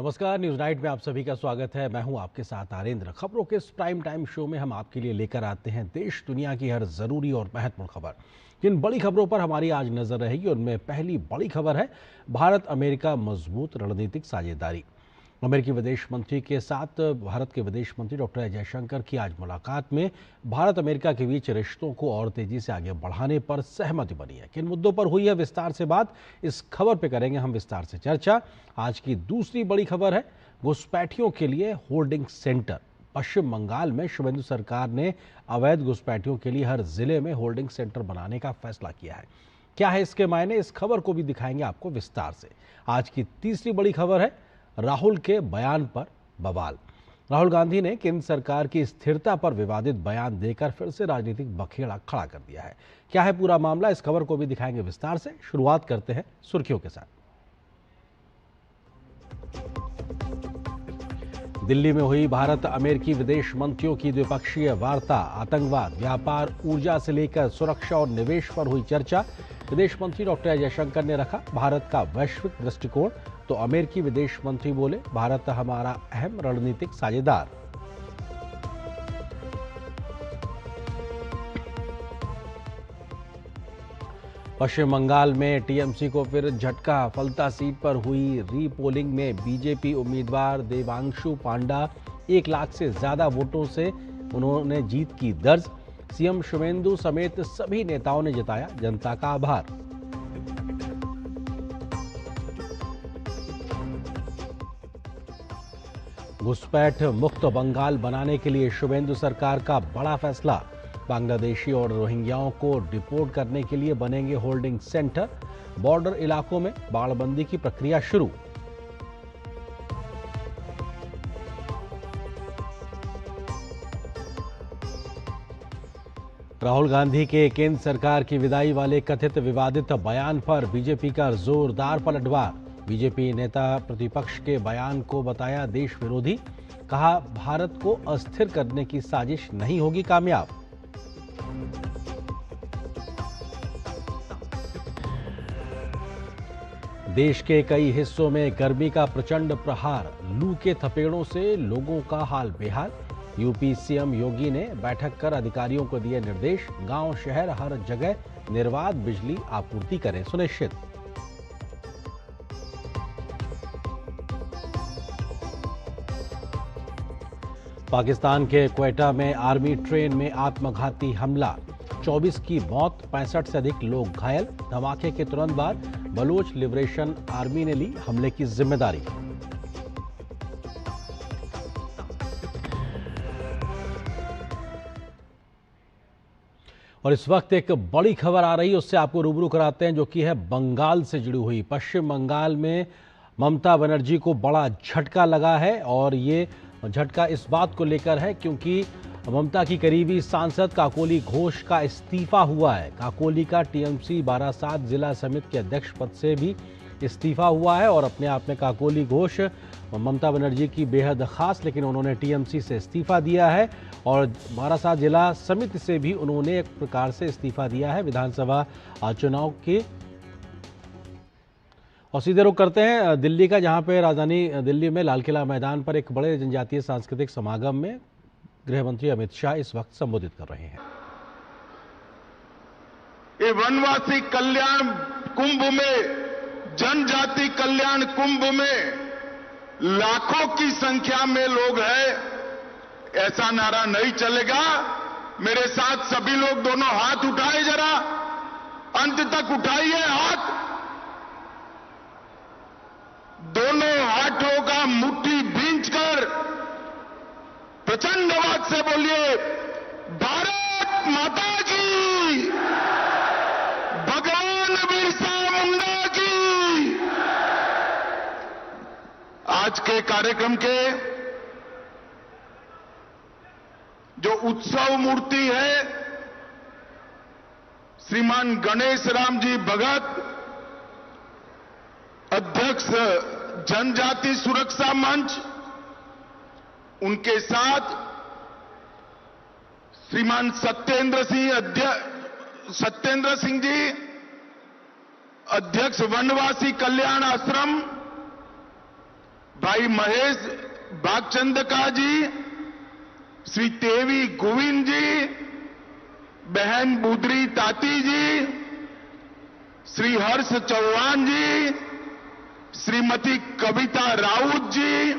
नमस्कार, news night में आप सभी का स्वागत है। मैं हूं आपके साथ आरेंद्र। खबरों के इस प्राइम टाइम शो में हम आपके लिए लेकर आते हैं देश दुनिया की हर जरूरी और महत्वपूर्ण खबर। जिन बड़ी खबरों पर हमारी आज नजर रहेगी उनमें पहली बड़ी खबर है भारत अमेरिका मजबूत रणनीतिक साझेदारी। अमेरिकी विदेश मंत्री के साथ भारत के विदेश मंत्री डॉक्टर एस जयशंकर की आज मुलाकात में भारत अमेरिका के बीच रिश्तों को और तेजी से आगे बढ़ाने पर सहमति बनी है। किन मुद्दों पर हुई है विस्तार से बात, इस खबर पे करेंगे हम विस्तार से चर्चा। आज की दूसरी बड़ी खबर है घुसपैठियों के लिए होल्डिंग सेंटर। पश्चिम बंगाल में शुभेंदु सरकार ने अवैध घुसपैठियों के लिए हर जिले में होल्डिंग सेंटर बनाने का फैसला किया है। क्या है इसके मायने, इस खबर को भी दिखाएंगे आपको विस्तार से। आज की तीसरी बड़ी खबर है राहुल के बयान पर बवाल। राहुल गांधी ने केंद्र सरकार की स्थिरता पर विवादित बयान देकर फिर से राजनीतिक बखेड़ा खड़ा कर दिया है। क्या है पूरा मामला, इस खबर को भी दिखाएंगे विस्तार से। शुरुआत करते हैं सुर्खियों के साथ। दिल्ली में हुई भारत अमेरिकी विदेश मंत्रियों की द्विपक्षीय वार्ता। आतंकवाद, व्यापार, ऊर्जा से लेकर सुरक्षा और निवेश पर हुई चर्चा। विदेश मंत्री डॉक्टर एस जयशंकर ने रखा भारत का वैश्विक दृष्टिकोण, तो अमेरिकी विदेश मंत्री बोले भारत हमारा अहम रणनीतिक साझेदार। पश्चिम बंगाल में टीएमसी को फिर झटका। फलता सीट पर हुई रीपोलिंग में बीजेपी उम्मीदवार देवांशु पांडा 1 लाख से ज्यादा वोटों से उन्होंने जीत की दर्ज। सीएम शुभेंदु समेत सभी नेताओं ने जताया जनता का आभार। घुसपैठ मुक्त बंगाल बनाने के लिए शुभेंदु सरकार का बड़ा फैसला। बांग्लादेशी और रोहिंग्याओं को डिपोर्ट करने के लिए बनेंगे होल्डिंग सेंटर। बॉर्डर इलाकों में बाड़बंदी की प्रक्रिया शुरू। राहुल गांधी के केंद्र सरकार की विदाई वाले कथित विवादित बयान पर बीजेपी का जोरदार पलटवार। बीजेपी नेता प्रतिपक्ष के बयान को बताया देश विरोधी। कहा भारत को अस्थिर करने की साजिश नहीं होगी कामयाब। देश के कई हिस्सों में गर्मी का प्रचंड प्रहार। लू के थपेड़ों से लोगों का हाल बेहाल। यूपी सीएम योगी ने बैठक कर अधिकारियों को दिए निर्देश। गांव शहर हर जगह निर्बाध बिजली आपूर्ति करें सुनिश्चित। पाकिस्तान के क्वेटा में आर्मी ट्रेन में आत्मघाती हमला। 24 की मौत, 65 से अधिक लोग घायल। धमाके के तुरंत बाद बलोच लिबरेशन आर्मी ने ली हमले की जिम्मेदारी। और इस वक्त एक बड़ी खबर आ रही है, उससे आपको रूबरू कराते हैं, जो कि है बंगाल से जुड़ी हुई। पश्चिम बंगाल में ममता बनर्जी को बड़ा झटका लगा है और ये झटका इस बात को लेकर है क्योंकि ममता की करीबी सांसद काकोली घोष का इस्तीफा हुआ है। काकोली का टीएमसी बारासात जिला समिति के अध्यक्ष पद से भी इस्तीफा हुआ है और अपने आप में काकोली घोष ममता बनर्जी की बेहद खास, लेकिन उन्होंने टीएमसी से इस्तीफा दिया है और बारासात जिला समिति से भी उन्होंने एक प्रकार से इस्तीफा दिया है विधानसभा चुनाव के। और सीधे रुख करते हैं दिल्ली का, जहां पे राजधानी दिल्ली में लाल किला मैदान पर एक बड़े जनजातीय सांस्कृतिक समागम में गृह मंत्री अमित शाह इस वक्त संबोधित कर रहे हैं। ये वनवासी कल्याण कुंभ में, जनजाति कल्याण कुंभ में लाखों की संख्या में लोग हैं। ऐसा नारा नहीं चलेगा। मेरे साथ सभी लोग दोनों हाथ उठाए, जरा अंत तक उठाइए हाथ। दोनों हाथों का मुट्ठी भींचकर प्रचंड आवाज से बोलिए, भारत माता की, भगवान बिरसा मुंडा की। आज के कार्यक्रम के जो उत्सव मूर्ति है, श्रीमान गणेश राम जी भगत, अध्यक्ष जनजाति सुरक्षा मंच, उनके साथ श्रीमान सत्येंद्र सिंह जी, अध्यक्ष वनवासी कल्याण आश्रम, भाई महेश भागचंदका जी, श्री तेवी गोविंद जी, बहन बुदरी ताती जी, श्री हर्ष चौहान जी, श्रीमती कविता राउत जी,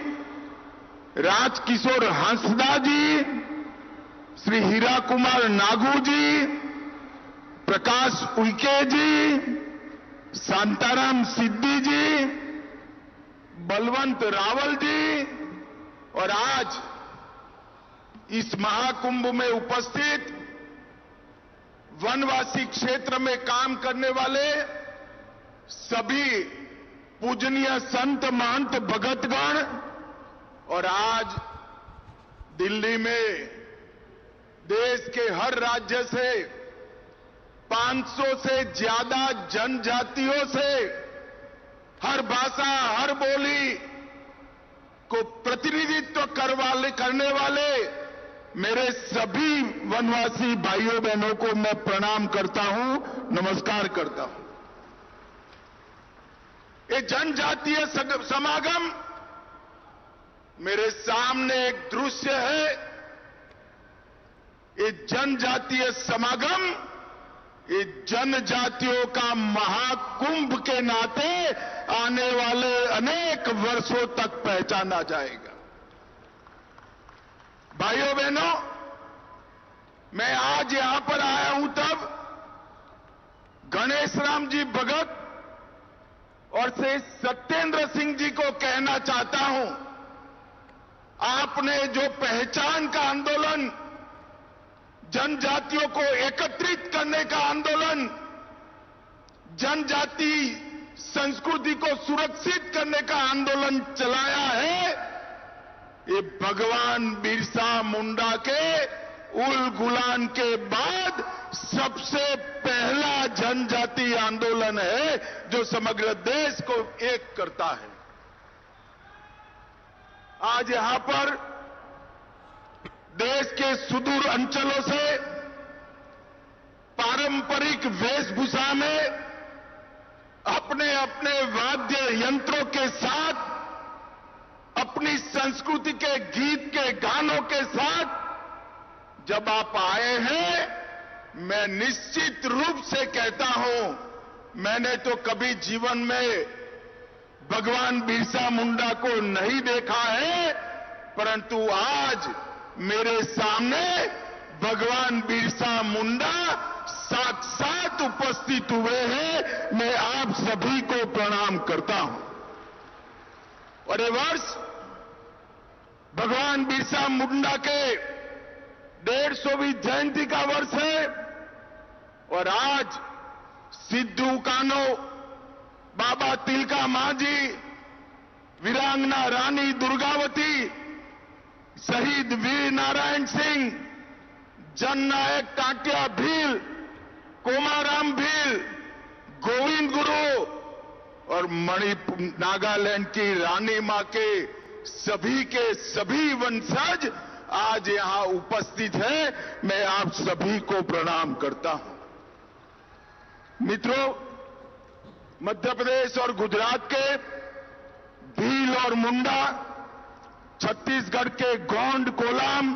राजकिशोर हंसदा जी, श्री हीरा कुमार नागू जी, प्रकाश उइके जी, शांताराम सिद्धि जी, बलवंत रावल जी और आज इस महाकुंभ में उपस्थित वनवासी क्षेत्र में काम करने वाले सभी पूजनीय संत महंत भगतगण और आज दिल्ली में देश के हर राज्य से 500 से ज्यादा जनजातियों से हर भाषा, हर बोली को प्रतिनिधित्व करने वाले मेरे सभी वनवासी भाइयों बहनों को मैं प्रणाम करता हूं, नमस्कार करता हूं। ये जनजातीय समागम मेरे सामने एक दृश्य है। ये जनजातीय समागम ये जनजातियों का महाकुंभ के नाते आने वाले अनेक वर्षों तक पहचाना जाएगा। भाइयों बहनों, मैं आज यहां पर आया हूं तब गणेश राम जी भगत और से सत्येंद्र सिंह जी को कहना चाहता हूं, आपने जो पहचान का आंदोलन, जनजातियों को एकत्रित करने का आंदोलन, जनजाति संस्कृति को सुरक्षित करने का आंदोलन चलाया है, ये भगवान बिरसा मुंडा के उल गुलान के बाद सबसे पहला जनजाति आंदोलन है जो समग्र देश को एक करता है। आज यहां पर देश के सुदूर अंचलों से पारंपरिक वेशभूषा में अपने अपने वाद्य यंत्रों के साथ, अपनी संस्कृति के गीत के गानों के साथ जब आप आए हैं, मैं निश्चित रूप से कहता हूं, मैंने तो कभी जीवन में भगवान बिरसा मुंडा को नहीं देखा है, परंतु आज मेरे सामने भगवान बिरसा मुंडा साक्षात उपस्थित हुए हैं। मैं आप सभी को प्रणाम करता हूं। और ये वर्ष भगवान बिरसा मुंडा के 150वीं जयंती का वर्ष है और आज सिद्धू कान्हो, बाबा तिलका मांझी, वीरांगना रानी दुर्गावती, शहीद वीर नारायण सिंह, जननायक टाटिया भील, कोमाराम भील, गोविंद गुरु और मणिपुर नागालैंड की रानी मां के सभी वंशज आज यहां उपस्थित हैं। मैं आप सभी को प्रणाम करता हूं। मित्रों, मध्य प्रदेश और गुजरात के भील और मुंडा, छत्तीसगढ़ के गोंड कोलाम,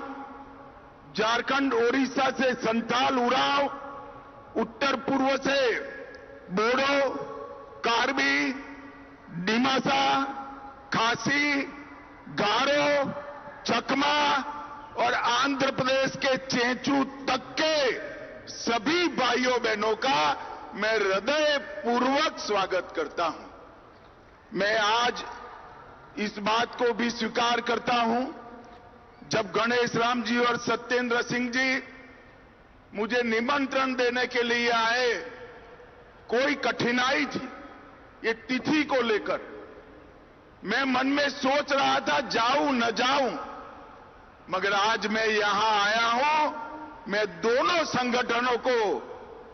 झारखंड ओडिशा से संथाल उरांव, उत्तर पूर्व से बोडो, कार्बी, डिमासा, खासी, गारो, चकमा और आंध्र प्रदेश के चेंचू तक के सभी भाइयों बहनों का मैं हृदय पूर्वक स्वागत करता हूं। मैं आज इस बात को भी स्वीकार करता हूं, जब गणेश राम जी और सत्येंद्र सिंह जी मुझे निमंत्रण देने के लिए आए, कोई कठिनाई थी ये तिथि को लेकर। मैं मन में सोच रहा था जाऊं न जाऊं, मगर आज मैं यहां आया हूं। मैं दोनों संगठनों को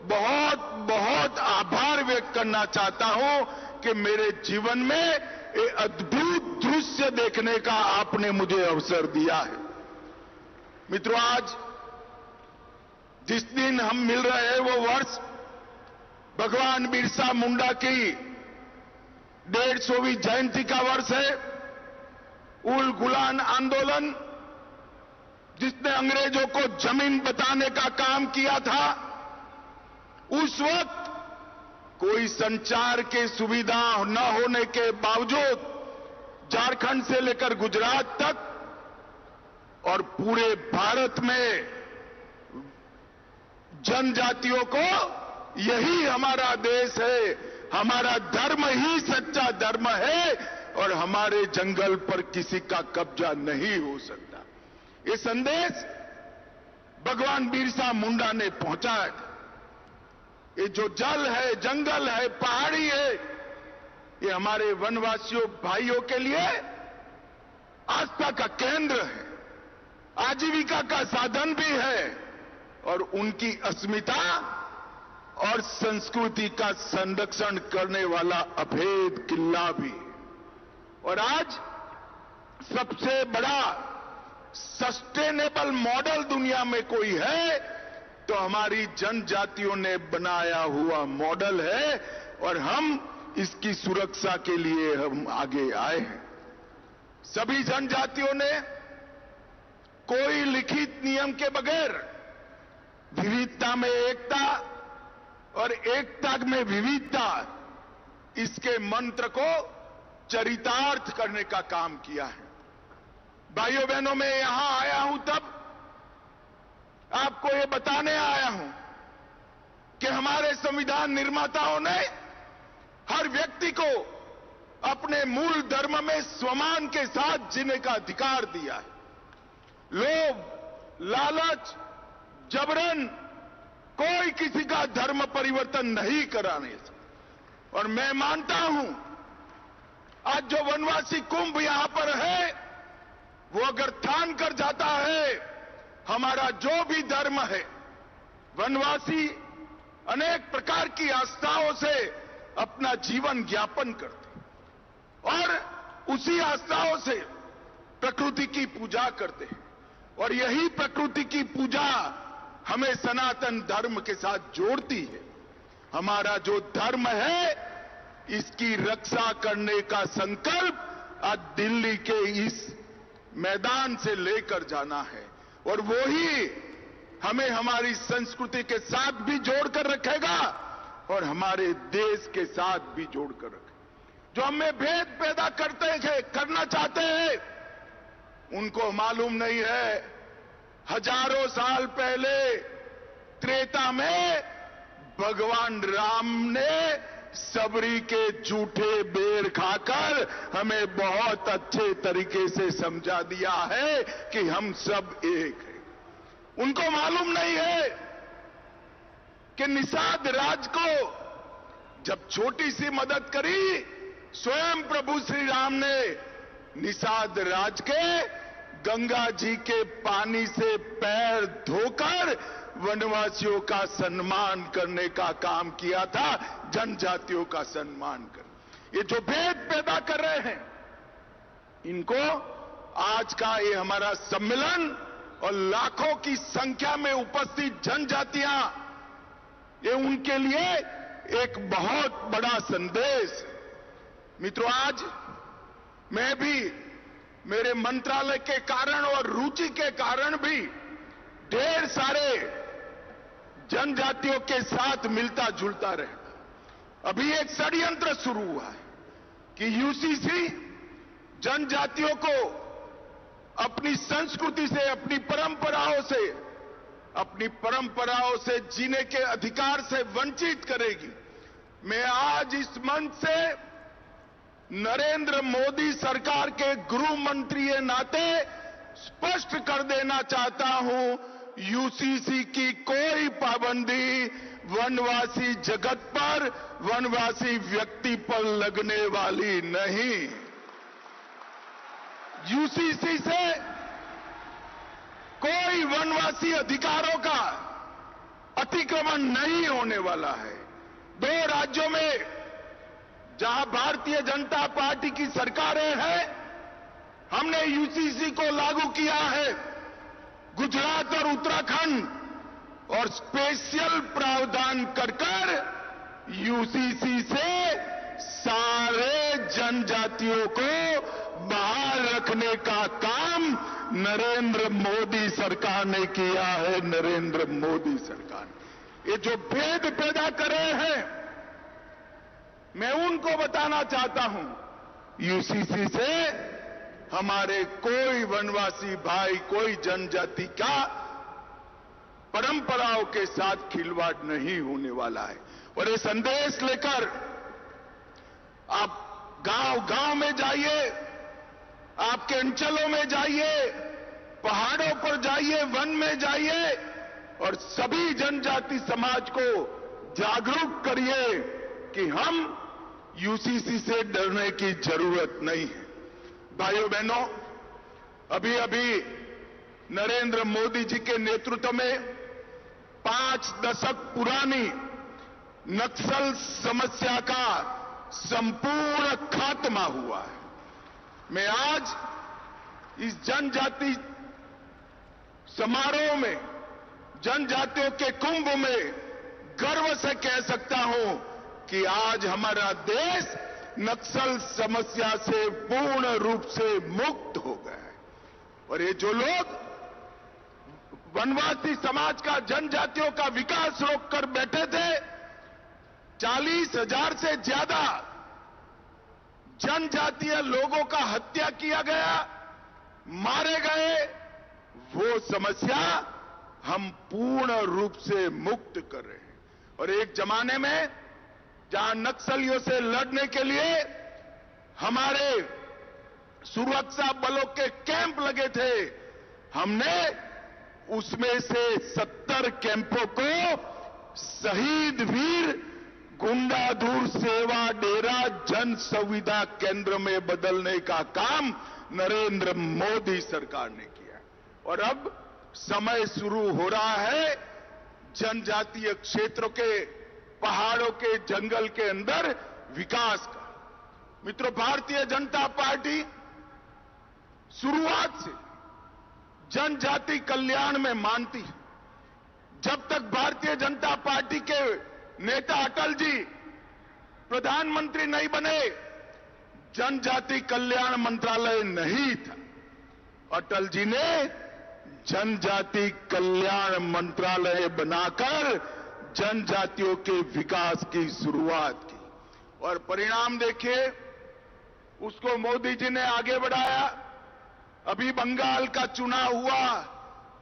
बहुत बहुत आभार व्यक्त करना चाहता हूं कि मेरे जीवन में ये अद्भुत दृश्य देखने का आपने मुझे अवसर दिया है। मित्रों, आज जिस दिन हम मिल रहे हैं वो वर्ष भगवान बिरसा मुंडा की 150वीं जयंती का वर्ष है। उल गुलान आंदोलन, जिसने अंग्रेजों को जमीन बताने का काम किया था, उस वक्त कोई संचार की सुविधा न होने के बावजूद झारखंड से लेकर गुजरात तक और पूरे भारत में जनजातियों को यही हमारा देश है, हमारा धर्म ही सच्चा धर्म है और हमारे जंगल पर किसी का कब्जा नहीं हो सकता। ये संदेश भगवान बिरसा मुंडा ने पहुंचाया था। ये जो जल है, जंगल है, पहाड़ी है, ये हमारे वनवासियों भाइयों के लिए आस्था का केंद्र है, आजीविका का साधन भी है और उनकी अस्मिता और संस्कृति का संरक्षण करने वाला अभेद किला भी। और आज सबसे बड़ा सस्टेनेबल मॉडल दुनिया में कोई है तो हमारी जनजातियों ने बनाया हुआ मॉडल है और हम इसकी सुरक्षा के लिए हम आगे आए हैं। सभी जनजातियों ने कोई लिखित नियम के बगैर विविधता में एकता और एकता में विविधता, इसके मंत्र को चरितार्थ करने का काम किया है। भाइयों बहनों, मैं यहां आया हूं तब आपको ये बताने आया हूं कि हमारे संविधान निर्माताओं ने हर व्यक्ति को अपने मूल धर्म में स्वमान के साथ जीने का अधिकार दिया है। लोभ, लालच, जबरन कोई किसी का धर्म परिवर्तन नहीं कराने सकता। और मैं मानता हूं आज जो वनवासी कुंभ यहां पर है, वो अगर ठान कर जाता है हमारा जो भी धर्म है, वनवासी अनेक प्रकार की आस्थाओं से अपना जीवन ज्ञापन करते और उसी आस्थाओं से प्रकृति की पूजा करते हैं और यही प्रकृति की पूजा हमें सनातन धर्म के साथ जोड़ती है। हमारा जो धर्म है, इसकी रक्षा करने का संकल्प आज दिल्ली के इस मैदान से लेकर जाना है और वो ही हमें हमारी संस्कृति के साथ भी जोड़कर रखेगा और हमारे देश के साथ भी जोड़कर रखेगा। जो हमें भेद पैदा करना चाहते हैं, उनको मालूम नहीं है हजारों साल पहले त्रेता में भगवान राम ने सबरी के झूठे बेर खाकर हमें बहुत अच्छे तरीके से समझा दिया है कि हम सब एक हैं। उनको मालूम नहीं है कि निषाद राज को जब छोटी सी मदद करी, स्वयं प्रभु श्री राम ने निषाद राज के गंगा जी के पानी से पैर धोकर वनवासियों का सम्मान करने का काम किया था, जनजातियों का सम्मान कर। ये जो भेद पैदा कर रहे हैं, इनको आज का ये हमारा सम्मेलन और लाखों की संख्या में उपस्थित जनजातियां, ये उनके लिए एक बहुत बड़ा संदेश। मित्रों, आज मैं भी मेरे मंत्रालय के कारण और रुचि के कारण भी ढेर सारे जनजातियों के साथ मिलता जुलता रहता। अभी एक षड्यंत्र शुरू हुआ है कि यूसीसी जनजातियों को अपनी संस्कृति से, अपनी परंपराओं से जीने के अधिकार से वंचित करेगी। मैं आज इस मंच से नरेंद्र मोदी सरकार के गृह मंत्री के नाते स्पष्ट कर देना चाहता हूं, यूसीसी की कोई पाबंदी वनवासी जगत पर, वनवासी व्यक्ति पर लगने वाली नहीं। यूसीसी से कोई वनवासी अधिकारों का अतिक्रमण नहीं होने वाला है। 2 राज्यों में जहां भारतीय जनता पार्टी की सरकारें हैं, हमने यूसीसी को लागू किया है। गुजरात और उत्तराखंड और स्पेशल प्रावधान कर यूसीसी से सारे जनजातियों को बाहर रख रखने का काम नरेंद्र मोदी सरकार ने किया है। नरेंद्र मोदी सरकार ने ये जो भेद पैदा कर रहे हैं, मैं उनको बताना चाहता हूं, यूसीसी से हमारे कोई वनवासी भाई, कोई जनजाति का परंपराओं के साथ खिलवाड़ नहीं होने वाला है। और ये संदेश लेकर आप गांव-गांव में जाइए, आपके अंचलों में जाइए, पहाड़ों पर जाइए, वन में जाइए और सभी जनजाति समाज को जागरूक करिए कि हम यूसीसी से डरने की जरूरत नहीं है। भाइयों बहनों, अभी अभी नरेंद्र मोदी जी के नेतृत्व में 5 दशक पुरानी नक्सल समस्या का संपूर्ण खात्मा हुआ है। मैं आज इस जनजाति समारोह में, जनजातियों के कुंभ में गर्व से कह सकता हूं कि आज हमारा देश नक्सल समस्या से पूर्ण रूप से मुक्त हो गया है। और ये जो लोग वनवासी समाज का, जनजातियों का विकास रोककर बैठे थे, 40,000 से ज्यादा जनजातीय लोगों का हत्या किया गया, मारे गए, वो समस्या हम पूर्ण रूप से मुक्त कर रहे हैं। और एक जमाने में जहां नक्सलियों से लड़ने के लिए हमारे सुरक्षा बलों के कैंप लगे थे, हमने उसमें से 70 कैंपों को शहीद वीर गुंडाधुर सेवा डेरा जन सुविधा केंद्र में बदलने का काम नरेंद्र मोदी सरकार ने किया। और अब समय शुरू हो रहा है जनजातीय क्षेत्रों के, पहाड़ों के, जंगल के अंदर विकास का। मित्रों, भारतीय जनता पार्टी शुरुआत से जनजाति कल्याण में मानती है। जब तक भारतीय जनता पार्टी के नेता अटल जी प्रधानमंत्री नहीं बने, जनजाति कल्याण मंत्रालय नहीं था। अटल जी ने जनजाति कल्याण मंत्रालय बनाकर जनजातियों के विकास की शुरुआत की। और परिणाम देखिए, उसको मोदी जी ने आगे बढ़ाया। अभी बंगाल का चुनाव हुआ,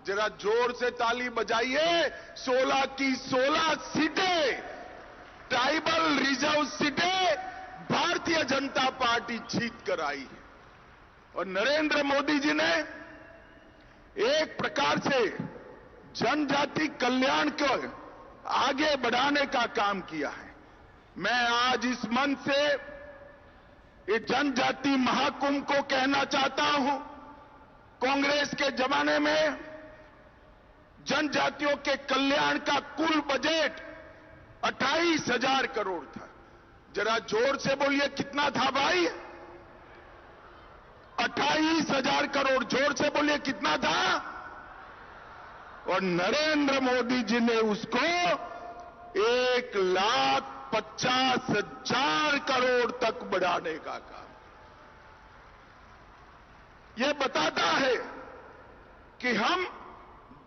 जरा जोर से ताली बजाइए। 16 की 16 सीटें, ट्राइबल रिजर्व सीटें भारतीय जनता पार्टी जीत कर आई है। और नरेंद्र मोदी जी ने एक प्रकार से जनजाति कल्याण को आगे बढ़ाने का काम किया है। मैं आज इस मंच से ये जनजाति महाकुंभ को कहना चाहता हूं, कांग्रेस के जमाने में जनजातियों के कल्याण का कुल बजट 28,000 करोड़ था। जरा जोर से बोलिए, कितना था भाई? 28,000 करोड़। जोर से बोलिए, कितना था? और नरेंद्र मोदी जी ने उसको 1,50,000 करोड़ तक बढ़ाने का काम। यह बताता है कि हम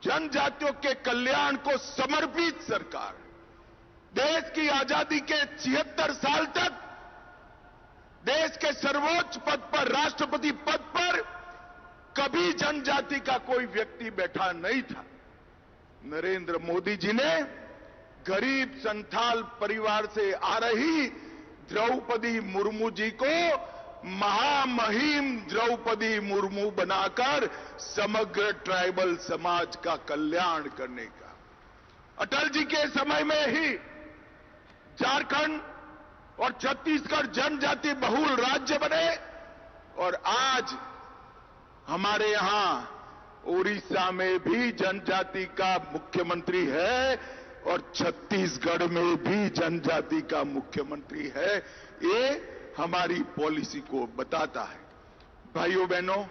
जनजातियों के कल्याण को समर्पित सरकार। देश की आजादी के 76 साल तक देश के सर्वोच्च पद पर, राष्ट्रपति पद पर कभी जनजाति का कोई व्यक्ति बैठा नहीं था। नरेंद्र मोदी जी ने गरीब संथाल परिवार से आ रही द्रौपदी मुर्मू जी को महामहिम द्रौपदी मुर्मू बनाकर समग्र ट्राइबल समाज का कल्याण करने का। अटल जी के समय में ही झारखंड और छत्तीसगढ़ जनजाति बहुल राज्य बने और आज हमारे यहां उड़ीसा में भी जनजाति का मुख्यमंत्री है और छत्तीसगढ़ में भी जनजाति का मुख्यमंत्री है। ये हमारी पॉलिसी को बताता है। भाइयों बहनों,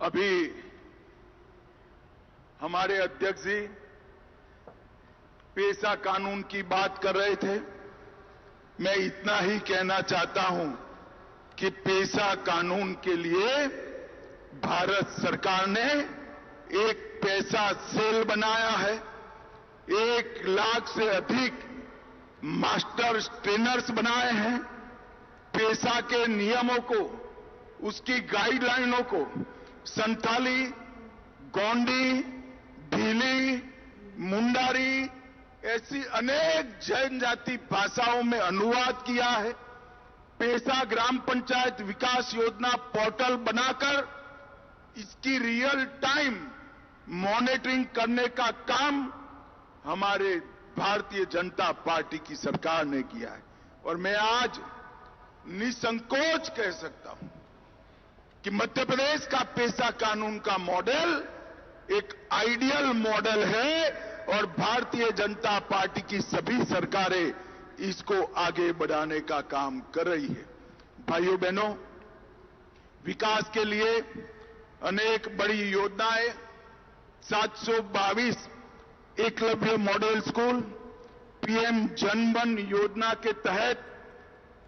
अभी हमारे अध्यक्ष जी पेशा कानून की बात कर रहे थे। मैं इतना ही कहना चाहता हूं कि पेशा कानून के लिए भारत सरकार ने एक पैसा सेल बनाया है। 1 लाख से अधिक मास्टर ट्रेनर्स बनाए हैं। पेशा के नियमों को, उसकी गाइडलाइनों को संथाली, गोंडी, भीली, मुंडारी ऐसी अनेक जनजाति भाषाओं में अनुवाद किया है। पेशा ग्राम पंचायत विकास योजना पोर्टल बनाकर इसकी रियल टाइम मॉनिटरिंग करने का काम हमारे भारतीय जनता पार्टी की सरकार ने किया है। और मैं आज निसंकोच कह सकता हूं कि मध्य प्रदेश का पेशा कानून का मॉडल एक आइडियल मॉडल है और भारतीय जनता पार्टी की सभी सरकारें इसको आगे बढ़ाने का काम कर रही है। भाइयों बहनों, विकास के लिए अनेक बड़ी योजनाएं, 722 Eklavya model school, PM Jan Dhan योजना के तहत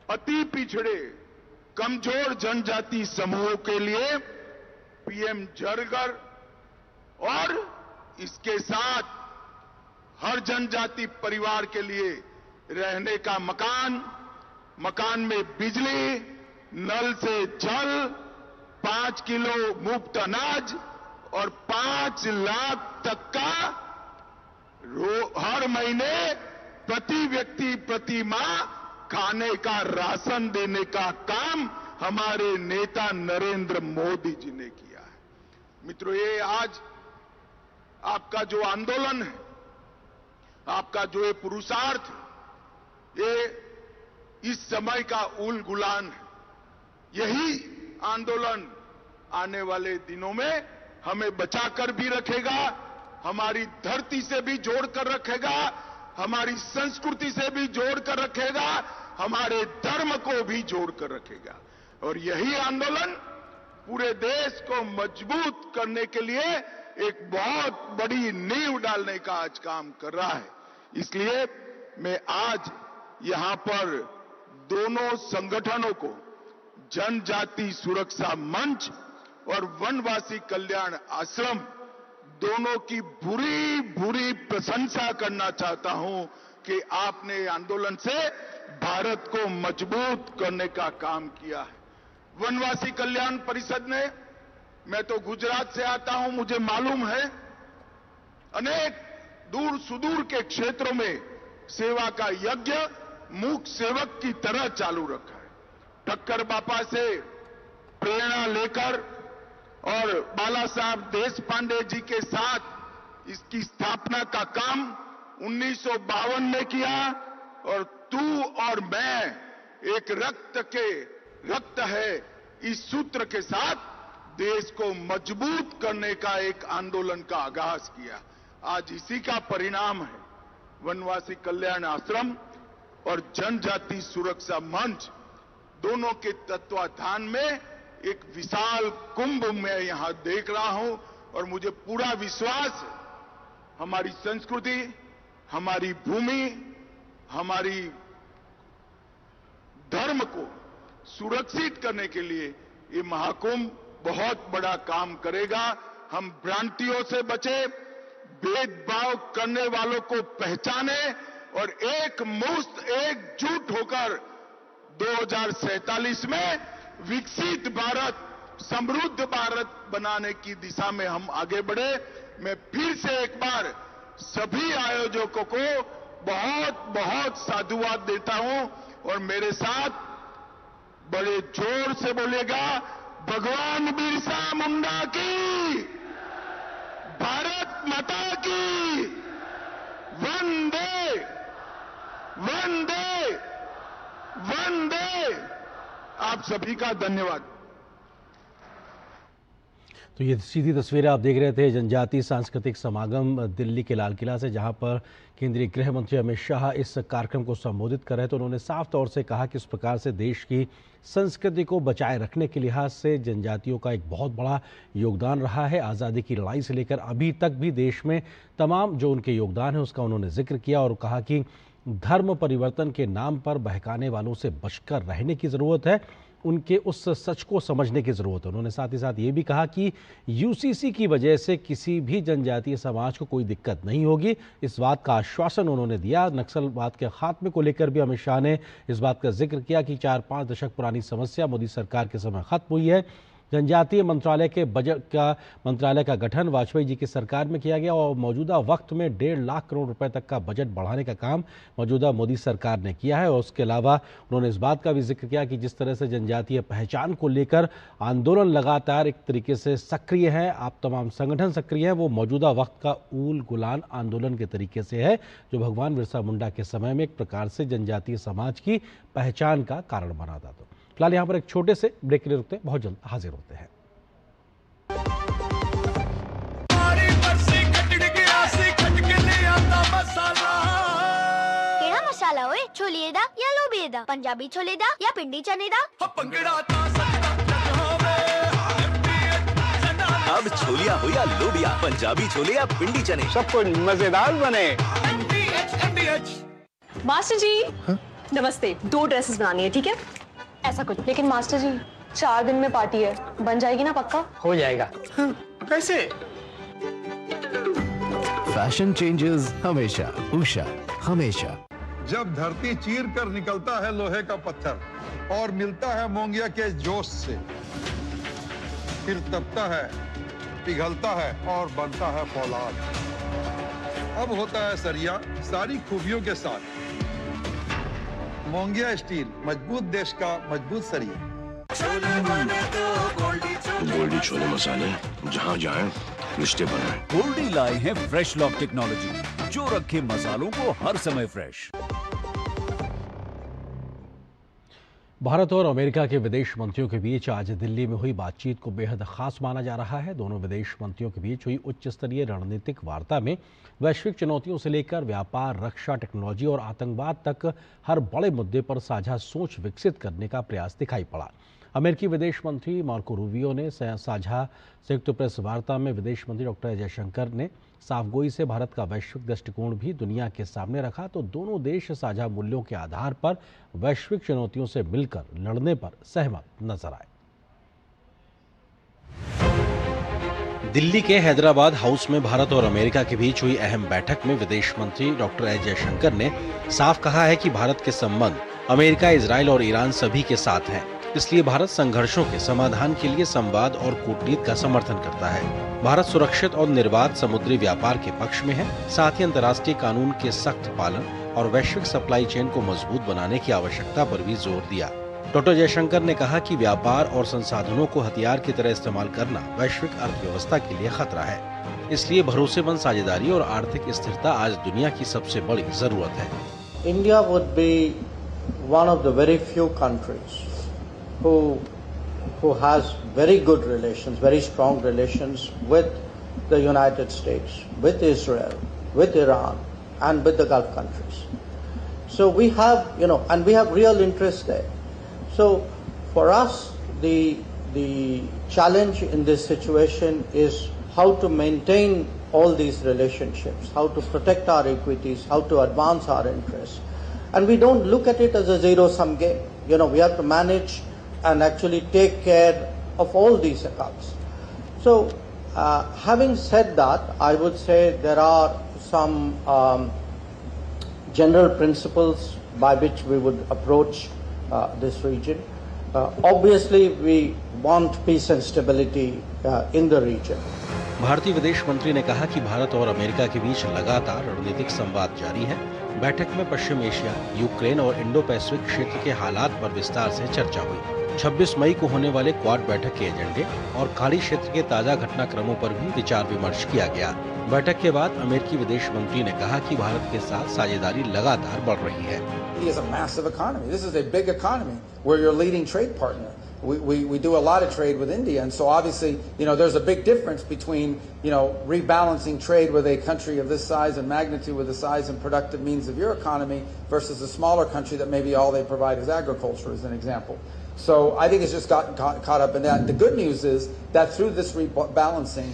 अति पिछड़े कमजोर जनजाति समूहों के लिए पीएम जन घर और इसके साथ हर जनजाति परिवार के लिए रहने का मकान, मकान में बिजली, नल से जल, 5 किलो मुफ्त अनाज और 5 लाख तक का हर महीने प्रति व्यक्ति प्रति माह खाने का राशन देने का काम हमारे नेता नरेंद्र मोदी जी ने किया है। मित्रों, ये आज आपका जो आंदोलन है, आपका जो ये पुरुषार्थ, ये इस समय का उल गुलान है। यही आंदोलन आने वाले दिनों में हमें बचाकर भी रखेगा, हमारी धरती से भी जोड़कर रखेगा, हमारी संस्कृति से भी जोड़कर रखेगा, हमारे धर्म को भी जोड़कर रखेगा। और यही आंदोलन पूरे देश को मजबूत करने के लिए एक बहुत बड़ी नींव डालने का आज काम कर रहा है। इसलिए मैं आज यहां पर दोनों संगठनों को, जनजाति सुरक्षा मंच और वनवासी कल्याण आश्रम, दोनों की बुरी बुरी प्रशंसा करना चाहता हूं कि आपने आंदोलन से भारत को मजबूत करने का काम किया है। वनवासी कल्याण परिषद ने, मैं तो गुजरात से आता हूं, मुझे मालूम है, अनेक दूर सुदूर के क्षेत्रों में सेवा का यज्ञ मूक सेवक की तरह चालू रखा है। ठक्कर बापा से प्रेरणा लेकर और बाला साहब देशपांडे जी के साथ इसकी स्थापना का काम 1952 में किया और तू और मैं एक रक्त है इस सूत्र के साथ देश को मजबूत करने का एक आंदोलन का आगाज किया। आज इसी का परिणाम है वनवासी कल्याण आश्रम और जनजाति सुरक्षा मंच दोनों के तत्वाधान में एक विशाल कुंभ मैं यहां देख रहा हूं और मुझे पूरा विश्वास है हमारी संस्कृति, हमारी भूमि, हमारी धर्म को सुरक्षित करने के लिए ये महाकुंभ बहुत बड़ा काम करेगा। हम भ्रांतियों से बचे, भेदभाव करने वालों को पहचाने और एकजुट होकर 2047 में विकसित भारत, समृद्ध भारत बनाने की दिशा में हम आगे बढ़े। मैं फिर से एक बार सभी आयोजकों को बहुत बहुत साधुवाद देता हूं और मेरे साथ बड़े जोर से बोलेगा, भगवान बिरसा मुंडा की, भारत माता की, वंदे वंदे वंदे। आप सभी का धन्यवाद। तो ये सीधी तस्वीरें आप देख रहे थे जनजातीय सांस्कृतिक समागम दिल्ली के लाल किला से, जहां पर केंद्रीय गृह मंत्री अमित शाह इस कार्यक्रम को संबोधित कर रहे थे। उन्होंने साफ तौर से कहा कि इस प्रकार से देश की संस्कृति को बचाए रखने के लिहाज से जनजातियों का एक बहुत बड़ा योगदान रहा है। आज़ादी की लड़ाई से लेकर अभी तक भी देश में तमाम जो उनके योगदान है उसका उन्होंने जिक्र किया और कहा कि धर्म परिवर्तन के नाम पर बहकाने वालों से बचकर रहने की ज़रूरत है उनके उस सच को समझने की ज़रूरत है। उन्होंने साथ ही साथ ये भी कहा कि यूसीसी की वजह से किसी भी जनजातीय समाज को कोई दिक्कत नहीं होगी। इस बात का आश्वासन उन्होंने दिया। नक्सलवाद के खात्मे को लेकर भी अमित शाह ने इस बात का जिक्र किया कि 4-5 दशक पुरानी समस्या मोदी सरकार के समय खत्म हुई है। जनजातीय मंत्रालय का गठन वाजपेयी जी की सरकार में किया गया और मौजूदा वक्त में 1.5 लाख करोड़ रुपए तक का बजट बढ़ाने का काम मौजूदा मोदी सरकार ने किया है। और उसके अलावा उन्होंने इस बात का भी जिक्र किया कि जिस तरह से जनजातीय पहचान को लेकर आंदोलन लगातार एक तरीके से सक्रिय है, आप तमाम संगठन सक्रिय हैं, वो मौजूदा वक्त का ऊल गुलान आंदोलन के तरीके से है, जो भगवान बिरसा मुंडा के समय में एक प्रकार से जनजातीय समाज की पहचान का कारण बना था। तो फिलहाल यहाँ पर एक छोटे से ब्रेक के लिए रुकते हैं, बहुत जल्द हाजिर होते हैं। केड़ा मसाला ओए? छोलिए दा या लोबिए दा? पंजाबी छोले दा या पिंडी चने दा? अब छोलिया हो या लोबिया, पंजाबी छोले या पिंडी चने, सब कुछ मजेदार बने। मास्टर जी नमस्ते, 2 ड्रेसेस बनानी है, ठीक है? ऐसा कुछ। लेकिन मास्टर जी 4 दिन में पार्टी है, बन जाएगी ना पक्का? हो जाएगा। कैसे? फैशन चेंजेस हमेशा, उषा हमेशा। जब धरती चीर कर निकलता है लोहे का पत्थर और मिलता है मोंगिया के जोश से, फिर तपता है, पिघलता है और बनता है फौलाद। अब होता है सरिया सारी खूबियों के साथ। मोंगिया स्टील, मजबूत देश का मजबूत सरिया। गोल्डी छोले मसाले, जहाँ जाएं रिश्ते बनाएं। गोल्डी लाए हैं फ्रेश लॉक टेक्नोलॉजी, जो रखे मसालों को हर समय फ्रेश। भारत और अमेरिका के विदेश मंत्रियों के बीच आज दिल्ली में हुई बातचीत को बेहद खास माना जा रहा है। दोनों विदेश मंत्रियों के बीच हुई उच्च स्तरीय रणनीतिक वार्ता में वैश्विक चुनौतियों से लेकर व्यापार, रक्षा, टेक्नोलॉजी और आतंकवाद तक हर बड़े मुद्दे पर साझा सोच विकसित करने का प्रयास दिखाई पड़ा। अमेरिकी विदेश मंत्री मार्को रूबियो ने साझा संयुक्त प्रेस वार्ता में विदेश मंत्री डॉक्टर एस जयशंकर ने साफगोई से भारत का वैश्विक दृष्टिकोण भी दुनिया के सामने रखा। तो दोनों देश साझा मूल्यों के आधार पर वैश्विक चुनौतियों से मिलकर लड़ने पर सहमत नजर आए। दिल्ली के हैदराबाद हाउस में भारत और अमेरिका के बीच हुई अहम बैठक में विदेश मंत्री डॉक्टर एस जयशंकर ने साफ कहा है कि भारत के संबंध अमेरिका, इजराइल और ईरान सभी के साथ हैं। इसलिए भारत संघर्षों के समाधान के लिए संवाद और कूटनीति का समर्थन करता है। भारत सुरक्षित और निर्बाध समुद्री व्यापार के पक्ष में है। साथ ही अंतर्राष्ट्रीय कानून के सख्त पालन और वैश्विक सप्लाई चेन को मजबूत बनाने की आवश्यकता पर भी जोर दिया। डॉक्टर जयशंकर ने कहा कि व्यापार और संसाधनों को हथियार की तरह इस्तेमाल करना वैश्विक अर्थव्यवस्था के लिए खतरा है। इसलिए भरोसेमंद साझेदारी और आर्थिक स्थिरता आज दुनिया की सबसे बड़ी जरूरत है। India would be one of the very few countries who has very good relations, very strong relations with the United States, with Israel, with Iran, and with the Gulf countries. So we have, and we have real interest there. So for us, the challenge in this situation is how to maintain all these relationships, how to protect our equities, how to advance our interests. And we don't look at it as a zero-sum game. We have to manage and actually take care of all these accounts. So having said that, I would say there are some general principles by which we would approach this region. Obviously, we want peace and stability in the region. भारतीय विदेश मंत्री ने कहा कि भारत और America के बीच लगातार रणनीतिक संवाद जारी है। बैठक में पश्चिम एशिया, यूक्रेन और इंडो पैसिफिक क्षेत्र के हालात पर विस्तार से चर्चा हुई। 26 मई को होने वाले क्वाड बैठक के एजेंडे और खाड़ी क्षेत्र के ताजा घटनाक्रमों पर भी विचार विमर्श किया गया। बैठक के बाद अमेरिकी विदेश मंत्री ने कहा कि भारत के साथ साझेदारी लगातार बढ़ रही है। India is a massive economy. This is a big economy. We're your leading trade partner. We do a lot of trade with India, and so obviously, there's a big difference between, rebalancing trade with a country of this size and magnitude, with the size and productive means of your economy, versus a smaller country that maybe all they provide is agriculture, as an example. So I think it's just gotten caught up in that. The good news is that through this rebalancing,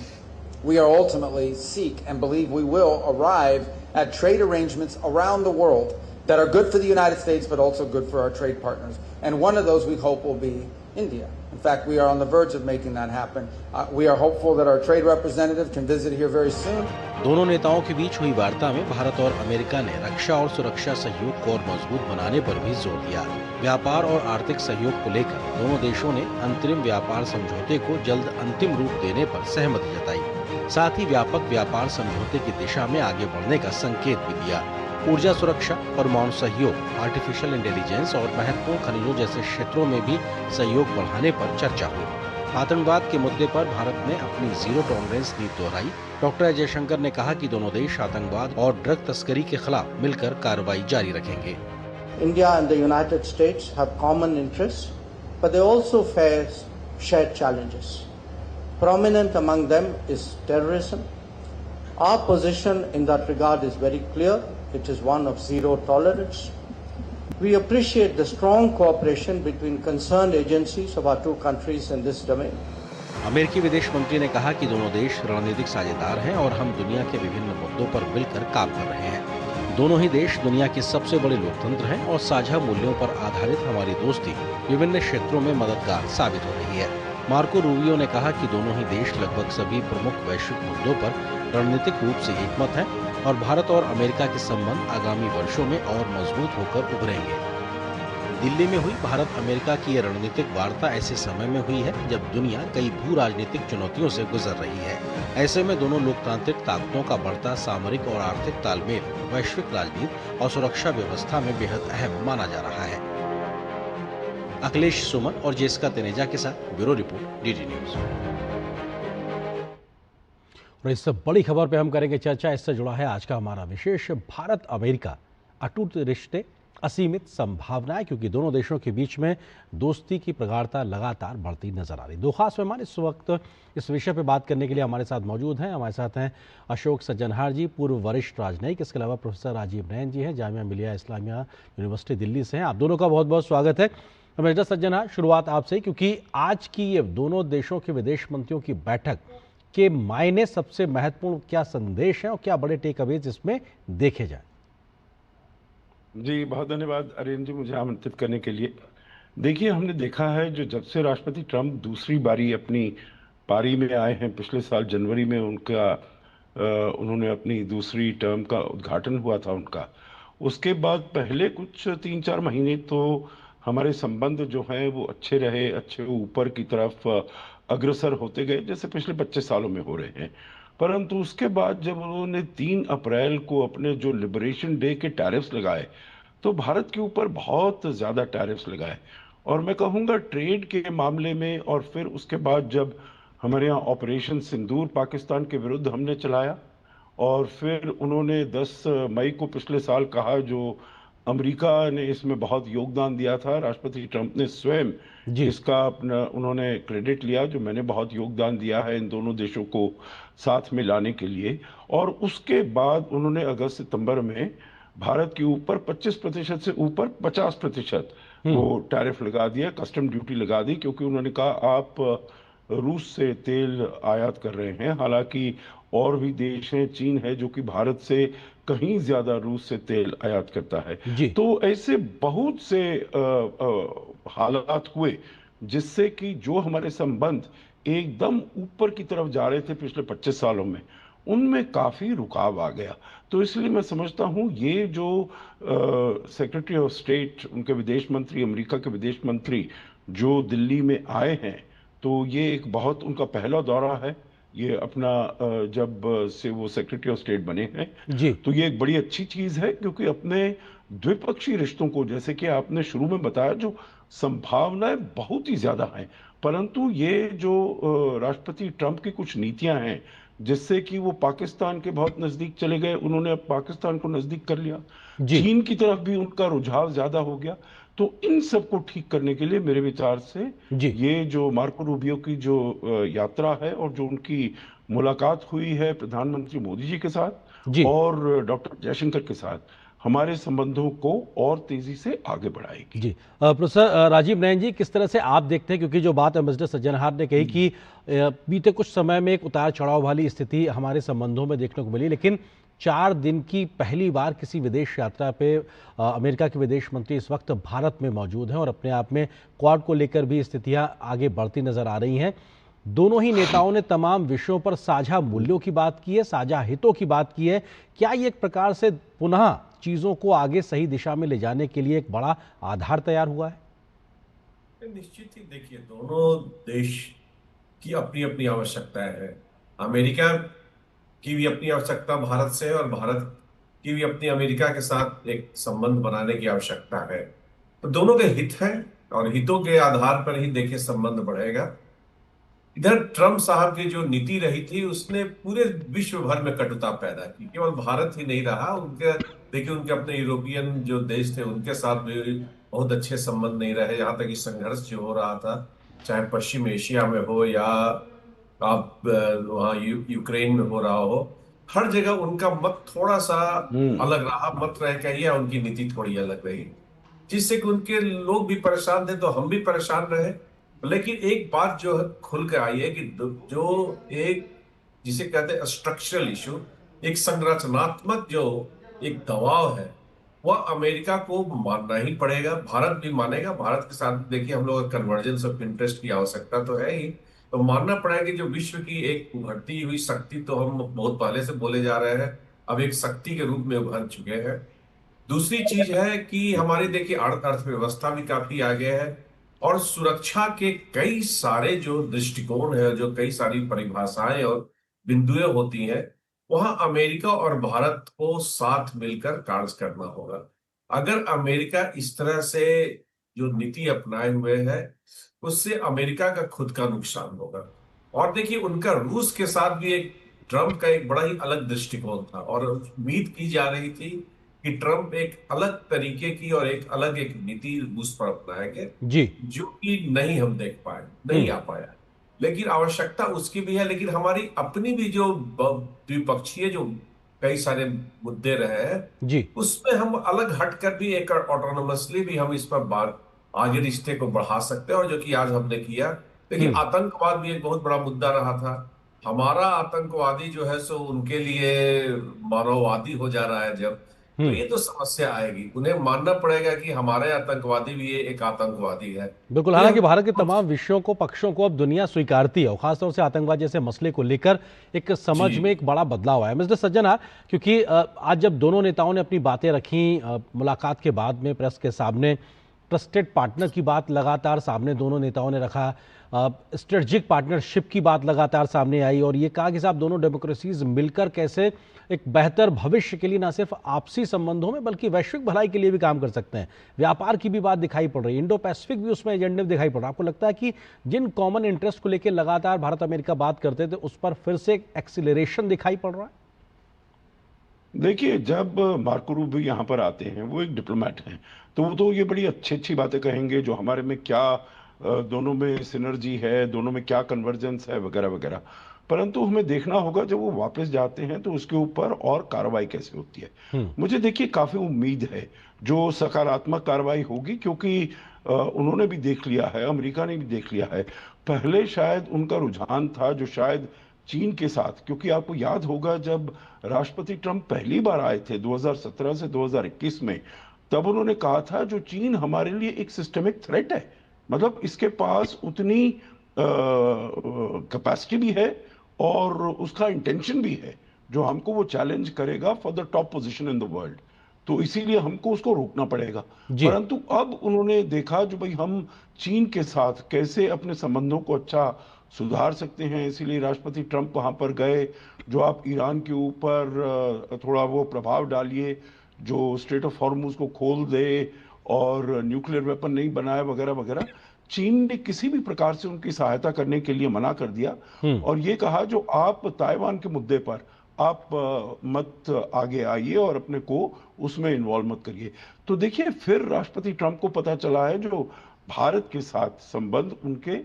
we are ultimately seek and believe we will arrive at trade arrangements around the world that are good for the United States, but also good for our trade partners. And one of those we hope will be India. In fact, we are on the verge of making that happen. We are hopeful that our trade representative can visit here very soon. दोनों नेताओं के बीच हुई वार्ता में भारत और America ने रक्षा और सुरक्षा सहयोग को और मजबूत बनाने पर भी जोर दिया। व्यापार और आर्थिक सहयोग को लेकर दोनों देशों ने अंतरिम व्यापार समझौते को जल्द अंतिम रूप देने पर सहमति जताई। साथ ही व्यापक व्यापार समझौते की दिशा में आगे बढ़ने का संकेत भी दिया। ऊर्जा सुरक्षा, परमाणु सहयोग, आर्टिफिशियल इंटेलिजेंस और महत्वपूर्ण खनिजों जैसे क्षेत्रों में भी सहयोग बढ़ाने पर चर्चा हुई। आतंकवाद के मुद्दे पर भारत ने अपनी जीरो टॉलरेंस नीति दोहराई। डॉक्टर जयशंकर ने कहा कि दोनों देश आतंकवाद और ड्रग तस्करी के खिलाफ मिलकर कार्रवाई जारी रखेंगे। India and the United States have common interests, but they also face shared challenges. Prominent among them is terrorism. Our position in that regard is very clear. It is one of zero tolerance. We appreciate the strong cooperation between concerned agencies of our two countries in this domain. अमेरिकी विदेश मंत्री ने कहा कि दोनों देश रणनीतिक साझेदार हैं और हम दुनिया के विभिन्न मुद्दों पर मिलकर काम कर रहे हैं। दोनों ही देश दुनिया के सबसे बड़े लोकतंत्र हैं और साझा मूल्यों पर आधारित हमारी दोस्ती विभिन्न क्षेत्रों में मददगार साबित हो रही है। मार्को रूबियो ने कहा कि दोनों ही देश लगभग सभी प्रमुख वैश्विक मुद्दों पर रणनीतिक रूप से एकमत हैं और भारत और अमेरिका के संबंध आगामी वर्षों में और मजबूत होकर उभरेंगे। दिल्ली में हुई भारत अमेरिका की यह रणनीतिक वार्ता ऐसे समय में हुई है जब दुनिया कई भू राजनीतिक चुनौतियों से गुजर रही है। ऐसे में दोनों लोकतांत्रिक ताकतों का बढ़ता सामरिक और आर्थिक तालमेल वैश्विक राजनीति और सुरक्षा व्यवस्था में बेहद अहम माना जा रहा है। अखिलेश सुमन और जेसिका तनेजा के साथ ब्यूरो रिपोर्ट, डीडी न्यूज। और इस बड़ी खबर पे हम करेंगे चर्चा। इससे जुड़ा है आज का हमारा विशेष भारत अमेरिका अटूट रिश्ते, असीमित संभावनाएं, क्योंकि दोनों देशों के बीच में दोस्ती की प्रगाढ़ता लगातार बढ़ती नजर आ रही। दो खास मेहमान इस वक्त इस विषय पे बात करने के लिए हमारे साथ मौजूद हैं। हमारे साथ हैं अशोक सज्जनहार जी, पूर्व वरिष्ठ राजनयिक। इसके अलावा प्रोफेसर राजीव नयन जी हैं, जामिया मिलिया इस्लामिया यूनिवर्सिटी दिल्ली से हैं। आप दोनों का बहुत बहुत स्वागत है। मिस्टर सज्जनहार, शुरुआत आपसे, क्योंकि आज की ये दोनों देशों के विदेश मंत्रियों की बैठक के मायने सबसे महत्वपूर्ण क्या संदेश हैं और क्या बड़े टेक अवेज इसमें देखे जाए? जी बहुत धन्यवाद अरेन जी, मुझे आमंत्रित करने के लिए। देखिए, हमने देखा है जो जब से राष्ट्रपति ट्रंप दूसरी बारी अपनी पारी में आए हैं, पिछले साल जनवरी में उन्होंने अपनी दूसरी टर्म का उद्घाटन हुआ था उनका। उसके बाद पहले कुछ 3-4 महीने तो हमारे संबंध जो हैं वो अच्छे रहे, अच्छे ऊपर की तरफ अग्रसर होते गए, जैसे पिछले 25 सालों में हो रहे हैं। परंतु उसके बाद जब उन्होंने 3 अप्रैल को अपने जो लिबरेशन डे के टैरिफ्स लगाए, तो भारत के ऊपर बहुत ज़्यादा टैरिफ्स लगाए। और मैं कहूँगा ट्रेड के मामले में, और फिर उसके बाद जब हमारे यहाँ ऑपरेशन सिंदूर पाकिस्तान के विरुद्ध हमने चलाया, और फिर उन्होंने 10 मई को पिछले साल कहा, जो अमेरिका ने इसमें बहुत योगदान दिया था। राष्ट्रपति ट्रंप ने स्वयं इसका अपना उन्होंने क्रेडिट लिया, जो मैंने बहुत योगदान दिया है इन दोनों देशों को साथ में लाने के लिए। और उसके बाद उन्होंने अगस्त-सितंबर में भारत के ऊपर 25% से ऊपर 50% वो टैरिफ लगा दिया, कस्टम ड्यूटी लगा दी, क्योंकि उन्होंने कहा आप रूस से तेल आयात कर रहे हैं। हालांकि और भी देश हैं, चीन है जो कि भारत से कहीं ज्यादा रूस से तेल आयात करता है। तो ऐसे बहुत से हालात हुए जिससे कि जो हमारे संबंध एकदम ऊपर की तरफ जा रहे थे पिछले 25 सालों में, उनमें काफी रुकाव आ गया। तो इसलिए मैं समझता हूं ये जो सेक्रेटरी ऑफ स्टेट, उनके विदेश मंत्री, अमेरिका के विदेश मंत्री जो दिल्ली में आए हैं, तो ये एक बहुत उनका पहला दौरा है। ये अपना जब से वो सेक्रेटरी ऑफ स्टेट बने हैं, तो ये एक बड़ी अच्छी चीज है, क्योंकि अपने द्विपक्षीय रिश्तों को, जैसे कि आपने शुरू में बताया, जो संभावनाएं बहुत ही ज्यादा हैं, परंतु ये जो राष्ट्रपति ट्रंप की कुछ नीतियां हैं जिससे कि वो पाकिस्तान के बहुत नजदीक चले गए, उन्होंने अब पाकिस्तान को नजदीक कर लिया, चीन की तरफ भी उनका रुझाव ज्यादा हो गया। तो इन सब को ठीक करने के लिए मेरे विचार से ये जो मार्को रूबियो की जो यात्रा है और जो उनकी मुलाकात हुई है प्रधानमंत्री मोदी जी के साथ और डॉक्टर जयशंकर के साथ, हमारे संबंधों को और तेजी से आगे बढ़ाएगी। जी प्रोफेसर राजीव नयन जी, किस तरह से आप देखते हैं, क्योंकि जो बात एम्बेसडर सज्जनहार ने कही कि बीते कुछ समय में एक उतार चढ़ाव वाली स्थिति हमारे संबंधों में देखने को मिली, लेकिन 4 दिन की पहली बार किसी विदेश यात्रा पे अमेरिका के विदेश मंत्री इस वक्त भारत में मौजूद हैं और अपने आप में क्वाड को लेकर भी स्थितियां आगे बढ़ती नजर आ रही हैं। दोनों ही नेताओं ने तमाम विषयों पर साझा मूल्यों की बात की है, साझा हितों की बात की है। क्या ये एक प्रकार से पुनः चीजों को आगे सही दिशा में ले जाने के लिए एक बड़ा आधार तैयार हुआ है? निश्चित ही देखिए, दोनों देश की अपनी अपनी आवश्यकताएं हैं। अमेरिका की भी अपनी आवश्यकता भारत से और भारत की भी अपनी अमेरिका के साथ एक संबंध बनाने की आवश्यकता है। तो दोनों के हित हैं और हितों के आधार पर ही देखिए संबंध बढ़ेगा। इधर ट्रंप साहब की जो नीति रही थी उसने पूरे विश्व भर में कटुता पैदा की। केवल भारत ही नहीं रहा, उनके देखिए उनके अपने यूरोपियन जो देश थे उनके साथ भी बहुत अच्छे संबंध नहीं रहे। यहाँ तक कि संघर्ष जो हो रहा था, चाहे पश्चिम एशिया में हो या आप वहाँ यूक्रेन में हो रहा हो, हर जगह उनका मत थोड़ा सा अलग रहा। मत रह कहिए, उनकी नीति थोड़ी अलग रही, जिससे कि उनके लोग भी परेशान थे तो हम भी परेशान रहे। लेकिन एक बात जो खुल कर आई है कि जो एक जिसे कहते हैं स्ट्रक्चरल इशू, एक संरचनात्मक जो एक दबाव है, वह अमेरिका को मानना ही पड़ेगा। भारत भी मानेगा। भारत के साथ देखिए हम लोग कन्वर्जेंस ऑफ इंटरेस्ट की आवश्यकता तो है ही, तो मानना पड़ेगा कि जो विश्व की एक उभरती हुई शक्ति, तो हम बहुत पहले से बोले जा रहे हैं, अब एक शक्ति के रूप में उभर चुके हैं। दूसरी चीज है कि हमारी देखिए अर्थव्यवस्था भी काफी आगे है और सुरक्षा के कई सारे जो दृष्टिकोण है, जो कई सारी परिभाषाएं और बिंदुएं होती हैं, वहां अमेरिका और भारत को साथ मिलकर कार्य करना होगा। अगर अमेरिका इस तरह से जो नीति अपनाए हुए है, उससे अमेरिका का खुद का नुकसान होगा। और देखिए उनका रूस के साथ भी एक ट्रंप का एक बड़ा ही अलग दृष्टिकोण था और उम्मीद की जा रही थी कि ट्रंप एक अलग तरीके की और एक अलग एक नीति रूस पर अपनाएंगे, जी, जो कि नहीं हम देख पाए, नहीं आ पाया। लेकिन आवश्यकता उसकी भी है, लेकिन हमारी अपनी भी जो द्विपक्षीय जो कई सारे मुद्दे रहे हैं, जी, उसमें हम अलग हटकर भी एक ऑटोनोमसली भी हम इस पर बात आगे रिश्ते को बढ़ा सकते हैं, और जो कि आज हमने किया। देखिए आतंकवाद भी एक बहुत बड़ा मुद्दा रहा था। हमारा आतंकवादी जो है सो उनके लिए मानववादी हो जा रहा है जब, तो ये तो समस्या आएगी। उन्हें मानना पड़ेगा कि हमारे आतंकवादी भी ये एक आतंकवादी है। बिल्कुल। हालांकि भारत के तमाम विषयों को, पक्षों को अब दुनिया स्वीकारती है और खासतौर से आतंकवाद जैसे मसले को लेकर एक समझ में एक बड़ा बदलाव आया। मिस्टर सज्जनार, क्योंकि आज जब दोनों नेताओं ने अपनी बातें रखी मुलाकात के बाद में प्रेस के सामने, ट्रस्टेड पार्टनर की बात लगातार सामने दोनों नेताओं ने रखा, स्ट्रेटेजिक पार्टनरशिप की बात लगातार सामने आई और ये कहा कि साहब दोनों डेमोक्रेसीज मिलकर कैसे एक बेहतर भविष्य के लिए न सिर्फ आपसी संबंधों में बल्कि वैश्विक भलाई के लिए भी काम कर सकते हैं। व्यापार की भी बात दिखाई पड़ रही है, इंडो पैसिफिक भी उसमें एजेंडे में दिखाई पड़ रहा है। आपको लगता है कि जिन कॉमन इंटरेस्ट को लेकर लगातार भारत अमेरिका बात करते थे उस पर फिर से एक एक्सीलरेशन दिखाई पड़ रहा है? देखिए, जब मार्को रूबियो यहाँ पर आते हैं, वो एक डिप्लोमेट हैं, तो वो तो ये बड़ी अच्छी अच्छी बातें कहेंगे जो हमारे में क्या दोनों में सिनर्जी है, दोनों में क्या कन्वर्जेंस है वगैरह वगैरह। परंतु हमें देखना होगा जब वो वापस जाते हैं तो उसके ऊपर और कार्रवाई कैसे होती है। मुझे देखिए काफी उम्मीद है जो सकारात्मक कार्रवाई होगी, क्योंकि उन्होंने भी देख लिया है, अमेरिका ने भी देख लिया है। पहले शायद उनका रुझान था जो शायद चीन के साथ, क्योंकि आपको याद होगा जब राष्ट्रपति ट्रंप पहली बार आए थे 2017 से 2021 में, तब उन्होंने कहा था जो चीन हमारे लिए एक सिस्टमिक थ्रेट है, मतलब इसके पास उतनी कैपेसिटी भी है और उसका इंटेंशन भी है जो हमको वो चैलेंज करेगा for the top position in the world, तो इसीलिए हमको उसको रोकना पड़ेगा। परंतु अब उन्होंने देखा जो भाई हम चीन के साथ कैसे अपने संबंधों को अच्छा सुधार सकते हैं, इसीलिए राष्ट्रपति ट्रंप वहां पर गए। जो आप ईरान के ऊपर थोड़ा वो प्रभाव डालिए, जो स्ट्रेट ऑफ हॉर्मुज को खोल दे और न्यूक्लियर वेपन नहीं बनाए वगैरह वगैरह, चीन ने किसी भी प्रकार से उनकी सहायता करने के लिए मना कर दिया और ये कहा जो आप ताइवान के मुद्दे पर आप मत आगे आइए और अपने को उसमें इन्वॉल्व मत करिए। तो देखिए फिर राष्ट्रपति ट्रंप को पता चला है जो भारत के साथ संबंध उनके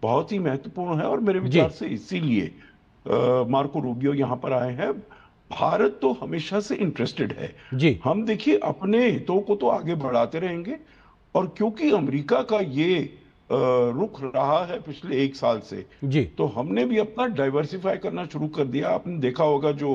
बहुत ही महत्वपूर्ण है और मेरे विचार से इसीलिए मार्को रूबियो यहाँ पर आए हैं। भारत तो हमेशा से इंटरेस्टेड है जी। हम देखिए अपने हितों को तो आगे बढ़ाते रहेंगे और क्योंकि अमेरिका का ये रुख रहा है पिछले 1 साल से जी, तो हमने भी अपना डाइवर्सिफाई करना शुरू कर दिया। आपने देखा होगा जो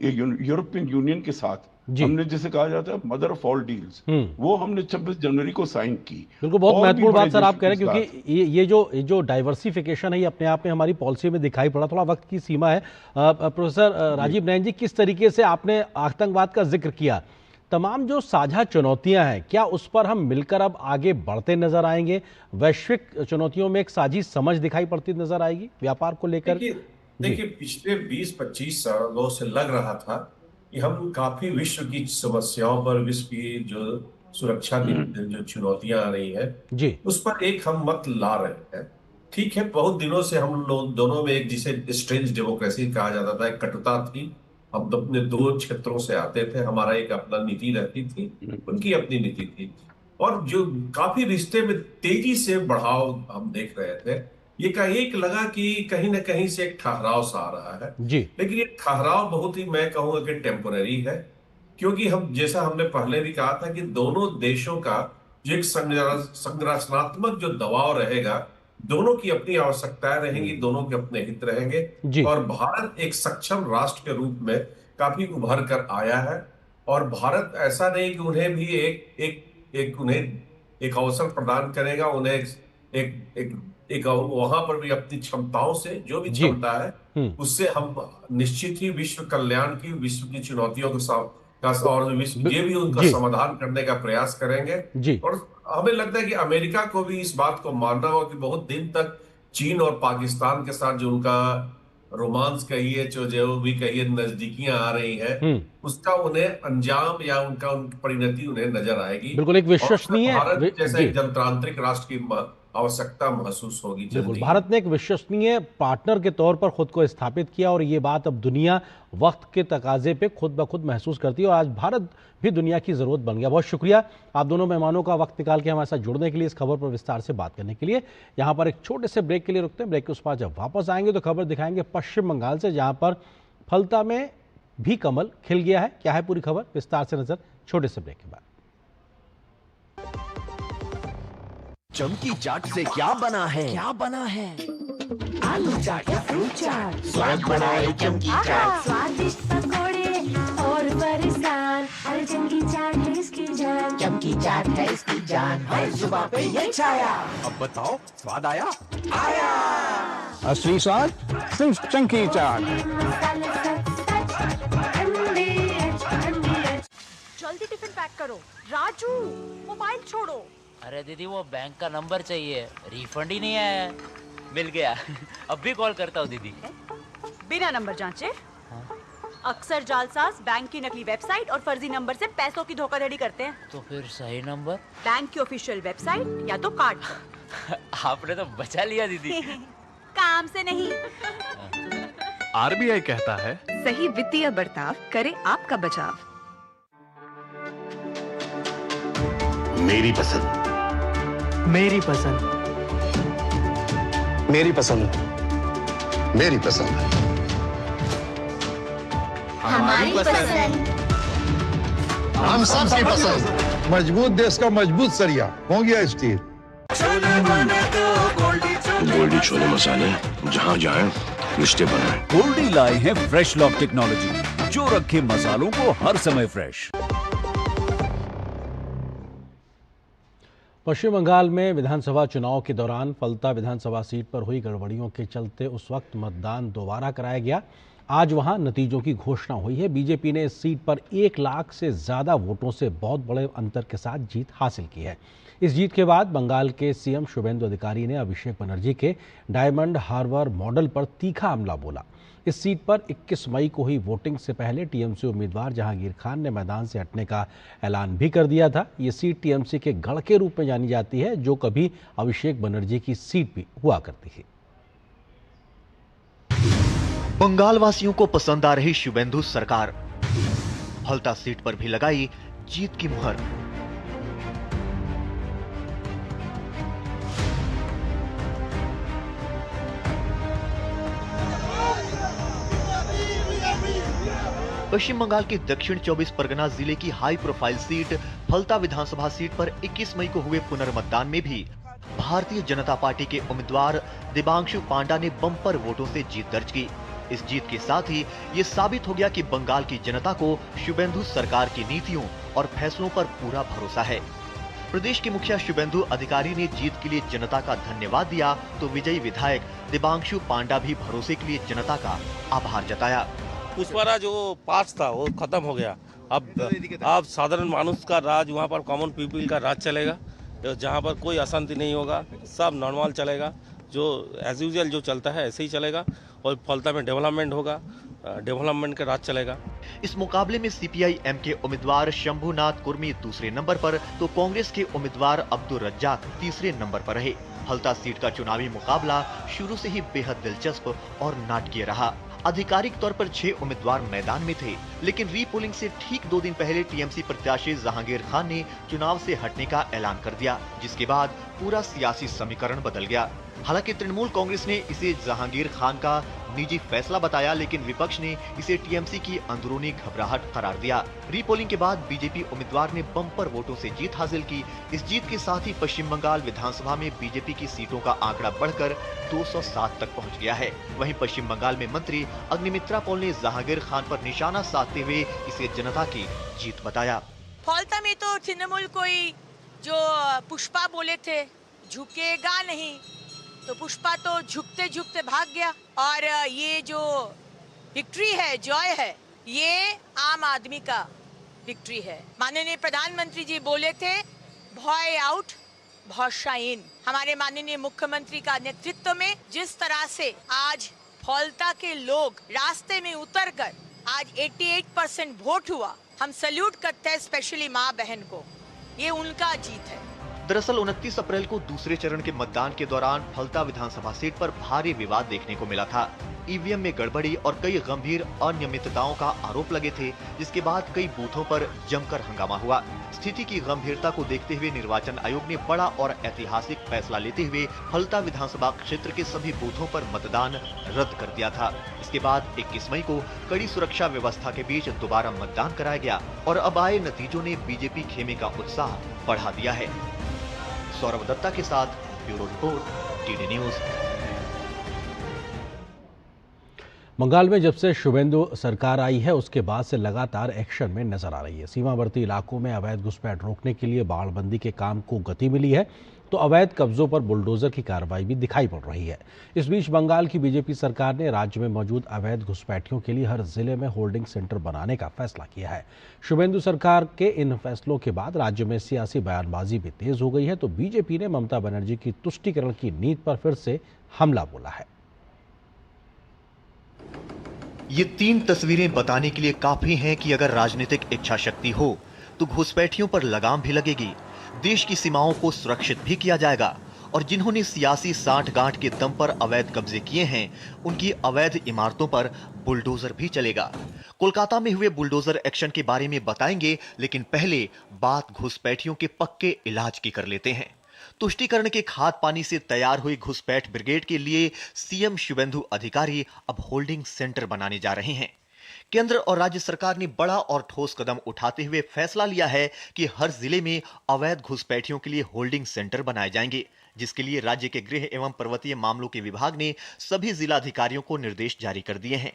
यूरोपियन यूनियन के साथ हमने जैसे कहा जाता है मदर ऑफ ऑल डील्स, वो हमने 26 जनवरी को साइन की। बिल्कुल, बहुत महत्वपूर्ण बात सर आप कह रहे हैं, क्योंकि ये जो डाइवर्सिफिकेशन है ये अपने आप में हमारी पॉलिसी में दिखाई पड़ा। थोड़ा वक्त की सीमा है। प्रोफेसर राजीव नयन जी, किस तरीके से आपने आतंकवाद का जिक्र किया, तमाम जो साझा चुनौतियां हैं, क्या उस पर हम मिलकर अब आगे बढ़ते नजर आएंगे? वैश्विक चुनौतियों में एक साझी समझ दिखाई पड़ती नजर आएगी व्यापार को लेकर? देखिए पिछले 20-25 सालों से लग रहा था कि हम काफी विश्व की समस्याओं पर, विश्व की जो सुरक्षा की जो चुनौतियां आ रही है जी, उस पर एक हम मत ला रहे हैं। ठीक है, बहुत दिनों से हम लोग दोनों में एक, जिसे स्ट्रेंज डेमोक्रेसी कहा जाता था, एक कटुता थी। हम अपने दो क्षेत्रों से आते थे, हमारा एक अपना नीति रहती थी, उनकी अपनी नीति थी, और जो काफी रिश्ते में तेजी से बढ़ाव हम देख रहे थे। ये एक लगा कि कहीं ना कहीं से एक ठहराव सा आ रहा है जी, लेकिन ये ठहराव बहुत ही, मैं कहूंगा कि टेम्पोररी है, क्योंकि हम, जैसा हमने पहले भी कहा था, कि दोनों देशों का जो एक संरचनात्मक जो दबाव रहेगा, दोनों की अपनी आवश्यकताएं रहेंगी, दोनों के अपने हित रहेंगे, और भारत एक सक्षम राष्ट्र के रूप में काफी उभर कर आया है। और भारत ऐसा नहीं कि उन्हें भी उन्हें एक अवसर प्रदान करेगा, उन्हें एक वहां पर भी अपनी क्षमताओं से, जो भी क्षमता है उससे हम निश्चित ही विश्व कल्याण की, विश्व की चुनौतियों का और विश्व ये भी उनका समाधान करने का प्रयास करेंगे। और हमें लगता है कि अमेरिका को भी इस बात को मानना होगा कि बहुत दिन तक चीन और पाकिस्तान के साथ जो उनका रोमांस कहिए, जो भी कहिए, नजदीकियां आ रही है, उसका उन्हें अंजाम या उनकी परिणति उन्हें नजर आएगी। बिल्कुल, एक विश्वसनीय भारत जैसे एक जनतांत्रिक राष्ट्र की आवश्यकता महसूस होगी। बिल्कुल, भारत ने एक विश्वसनीय पार्टनर के तौर पर खुद को स्थापित किया, और ये बात अब दुनिया वक्त के तकाजे पे खुद ब खुद महसूस करती है, और आज भारत भी दुनिया की जरूरत बन गया। बहुत शुक्रिया आप दोनों मेहमानों का वक्त निकाल के हमारे साथ जुड़ने के लिए, इस खबर पर विस्तार से बात करने के लिए। यहाँ पर एक छोटे से ब्रेक के लिए रुकते हैं। ब्रेक के उस पार जब वापस आएंगे तो खबर दिखाएंगे पश्चिम बंगाल से, जहाँ पर फलता में भी कमल खिल गया है। क्या है पूरी खबर, विस्तार से नजर छोटे से ब्रेक के बाद। चमकी चाट से क्या बना है? आलू चाट या फ्रूट चाट, स्वाद बनाए चमकी चाट, स्वादिष्ट पकोड़े और बरसान, अरे चमकी चाट है इसकी जान, चमकी चाट है इसकी जान, हर जुबान पे ये छाया। अब बताओ, स्वाद आया? असली स्वाद सिर्फ चमकी चाट। जल्दी टिफिन पैक करो। राजू, मोबाइल छोड़ो। अरे दीदी, वो बैंक का नंबर चाहिए, रिफंड ही नहीं आया है। मिल गया। अब भी कॉल करता हूँ दीदी। बिना नंबर जांचे? अक्सर जालसाज बैंक की नकली वेबसाइट और फर्जी नंबर से पैसों की धोखाधड़ी करते हैं। तो फिर सही नंबर? बैंक की ऑफिशियल वेबसाइट या तो कार्ड पर। आपने तो बचा लिया दीदी। काम से नहीं। आरबीआई कहता है, सही वित्तीय बर्ताव करे आपका बचाव। मेरी पसंद, मेरी पसंद, मेरी पसंद, मेरी पसंद, हमारी पसंद, हम सबकी पसंद। मजबूत देश का मजबूत सरिया हो गया स्टील। गोल्डी छोले मसाले, जहाँ जाए रिश्ते बनाए। गोल्डी लाए हैं फ्रेश लॉक टेक्नोलॉजी, जो रखे मसालों को हर समय फ्रेश। पश्चिम बंगाल में विधानसभा चुनाव के दौरान फलता विधानसभा सीट पर हुई गड़बड़ियों के चलते उस वक्त मतदान दोबारा कराया गया। आज वहां नतीजों की घोषणा हुई है। बीजेपी ने इस सीट पर 1 लाख से ज़्यादा वोटों से बहुत बड़े अंतर के साथ जीत हासिल की है। इस जीत के बाद बंगाल के सीएम शुभेंदु अधिकारी ने अभिषेक बनर्जी के डायमंड हार्बर मॉडल पर तीखा हमला बोला। इस सीट पर 21 मई को हुई वोटिंग से पहले टीएमसी उम्मीदवार जहांगीर खान ने मैदान से हटने का ऐलान भी कर दिया था। ये सीट टीएमसी के गढ़ के रूप में जानी जाती है, जो कभी अभिषेक बनर्जी की सीट भी हुआ करती थी। बंगाल वासियों को पसंद आ रही शुभेंदु सरकार, फलता सीट पर भी लगाई जीत की मुहर। पश्चिम बंगाल की दक्षिण 24 परगना जिले की हाई प्रोफाइल सीट फलता विधानसभा सीट पर 21 मई को हुए पुनर्मतदान में भी भारतीय जनता पार्टी के उम्मीदवार दिबांशु पांडा ने बम्पर वोटों से जीत दर्ज की। इस जीत के साथ ही ये साबित हो गया कि बंगाल की जनता को शुभेंदु सरकार की नीतियों और फैसलों पर पूरा भरोसा है। प्रदेश के मुखिया शुभेंदु अधिकारी ने जीत के लिए जनता का धन्यवाद दिया तो विजयी विधायक दिबांशु पांडा भी भरोसे के लिए जनता का आभार जताया। पुष्परा जो पास था वो खत्म हो गया। अब साधारण मानुष का राज, वहाँ पर कॉमन पीपल का राज चलेगा, जहाँ पर कोई अशांति नहीं होगा, सब नॉर्मल चलेगा, जो एज यूजुअल जो चलता है ऐसे ही चलेगा और फलता में डेवलपमेंट होगा, डेवलपमेंट का राज चलेगा। इस मुकाबले में सीपीआई एम के उम्मीदवार शंभुनाथ कुर्मी दूसरे नंबर पर तो कांग्रेस के उम्मीदवार अब्दुल रज्जाक तीसरे नंबर पर रहे। फलता सीट का चुनावी मुकाबला शुरू से ही बेहद दिलचस्प और नाटकीय रहा। आधिकारिक तौर पर 6 उम्मीदवार मैदान में थे, लेकिन रीपोलिंग से ठीक 2 दिन पहले टीएमसी प्रत्याशी जहांगीर खान ने चुनाव से हटने का ऐलान कर दिया, जिसके बाद पूरा सियासी समीकरण बदल गया। हालांकि तृणमूल कांग्रेस ने इसे जहांगीर खान का निजी फैसला बताया, लेकिन विपक्ष ने इसे टीएमसी की अंदरूनी घबराहट करार दिया। रीपोलिंग के बाद बीजेपी उम्मीदवार ने बम्पर वोटों से जीत हासिल की। इस जीत के साथ ही पश्चिम बंगाल विधानसभा में बीजेपी की सीटों का आंकड़ा बढ़कर 207 तक पहुंच गया है। वहीं पश्चिम बंगाल में मंत्री अग्निमित्रा पॉल ने जहांगीर खान पर निशाना साधते हुए इसे जनता की जीत बताया। फलता में तो तृणमूल कोई जो पुष्पा बोले थे झुकेगा नहीं, तो पुष्पा तो झुकते झुकते भाग गया। और ये जो विक्ट्री है, जॉय है, ये आम आदमी का विक्ट्री है। माननीय प्रधानमंत्री जी बोले थे भय आउट भरोसा इन। हमारे माननीय मुख्यमंत्री का नेतृत्व में जिस तरह से आज फलता के लोग रास्ते में उतरकर आज 88% वोट हुआ, हम सैल्यूट करते हैं स्पेशली माँ बहन को। ये उनका जीत है। दरअसल 29 अप्रैल को दूसरे चरण के मतदान के दौरान फलता विधानसभा सीट पर भारी विवाद देखने को मिला था। ईवीएम में गड़बड़ी और कई गंभीर अनियमितताओं का आरोप लगे थे, जिसके बाद कई बूथों पर जमकर हंगामा हुआ। स्थिति की गंभीरता को देखते हुए निर्वाचन आयोग ने बड़ा और ऐतिहासिक फैसला लेते हुए फलता विधानसभा क्षेत्र के सभी बूथों पर मतदान रद्द कर दिया था। इसके बाद 21 मई को कड़ी सुरक्षा व्यवस्था के बीच दोबारा मतदान कराया गया और अब आए नतीजों ने बीजेपी खेमे का उत्साह बढ़ा दिया है। सौरभ दत्ता के साथ bureau report, TD news. Bengal में जब से शुभेंदु सरकार आई है उसके बाद से लगातार एक्शन में नजर आ रही है। सीमावर्ती इलाकों में अवैध घुसपैठ रोकने के लिए बाड़बंदी के काम को गति मिली है, तो अवैध कब्जों पर बुलडोजर की कार्रवाई भी दिखाई पड़ रही है। इस बीच बंगाल की बीजेपी सरकार ने राज्य में मौजूद अवैध घुसपैठियों के लिए हर जिले में होल्डिंग सेंटर बनाने का फैसला किया है। शुभेंदु सरकार के इन फैसलों के बाद राज्य में सियासी बयानबाजी भी तेज हो गई है, तो बीजेपी ने ममता बनर्जी की तुष्टीकरण की नीति पर फिर से हमला बोला है। ये 3 तस्वीरें बताने के लिए काफी हैं कि अगर राजनीतिक इच्छा शक्ति हो तो घुसपैठियों पर लगाम भी लगेगी, देश की सीमाओं को सुरक्षित भी किया जाएगा और जिन्होंने सियासी साठगांठ के दम पर अवैध कब्जे किए हैं उनकी अवैध इमारतों पर बुलडोजर भी चलेगा। कोलकाता में हुए बुलडोजर एक्शन के बारे में बताएंगे, लेकिन पहले बात घुसपैठियों के पक्के इलाज की कर लेते हैं। तुष्टीकरण के खाद पानी से तैयार हुई घुसपैठ ब्रिगेड के लिए सीएम शुभेंदु अधिकारी अब होल्डिंग सेंटर बनाने जा रहे हैं। केंद्र और राज्य सरकार ने बड़ा और ठोस कदम उठाते हुए फैसला लिया है कि हर जिले में अवैध घुसपैठियों के लिए होल्डिंग सेंटर बनाए जाएंगे, जिसके लिए राज्य के गृह एवं पर्वतीय मामलों के विभाग ने सभी जिलाधिकारियों को निर्देश जारी कर दिए हैं।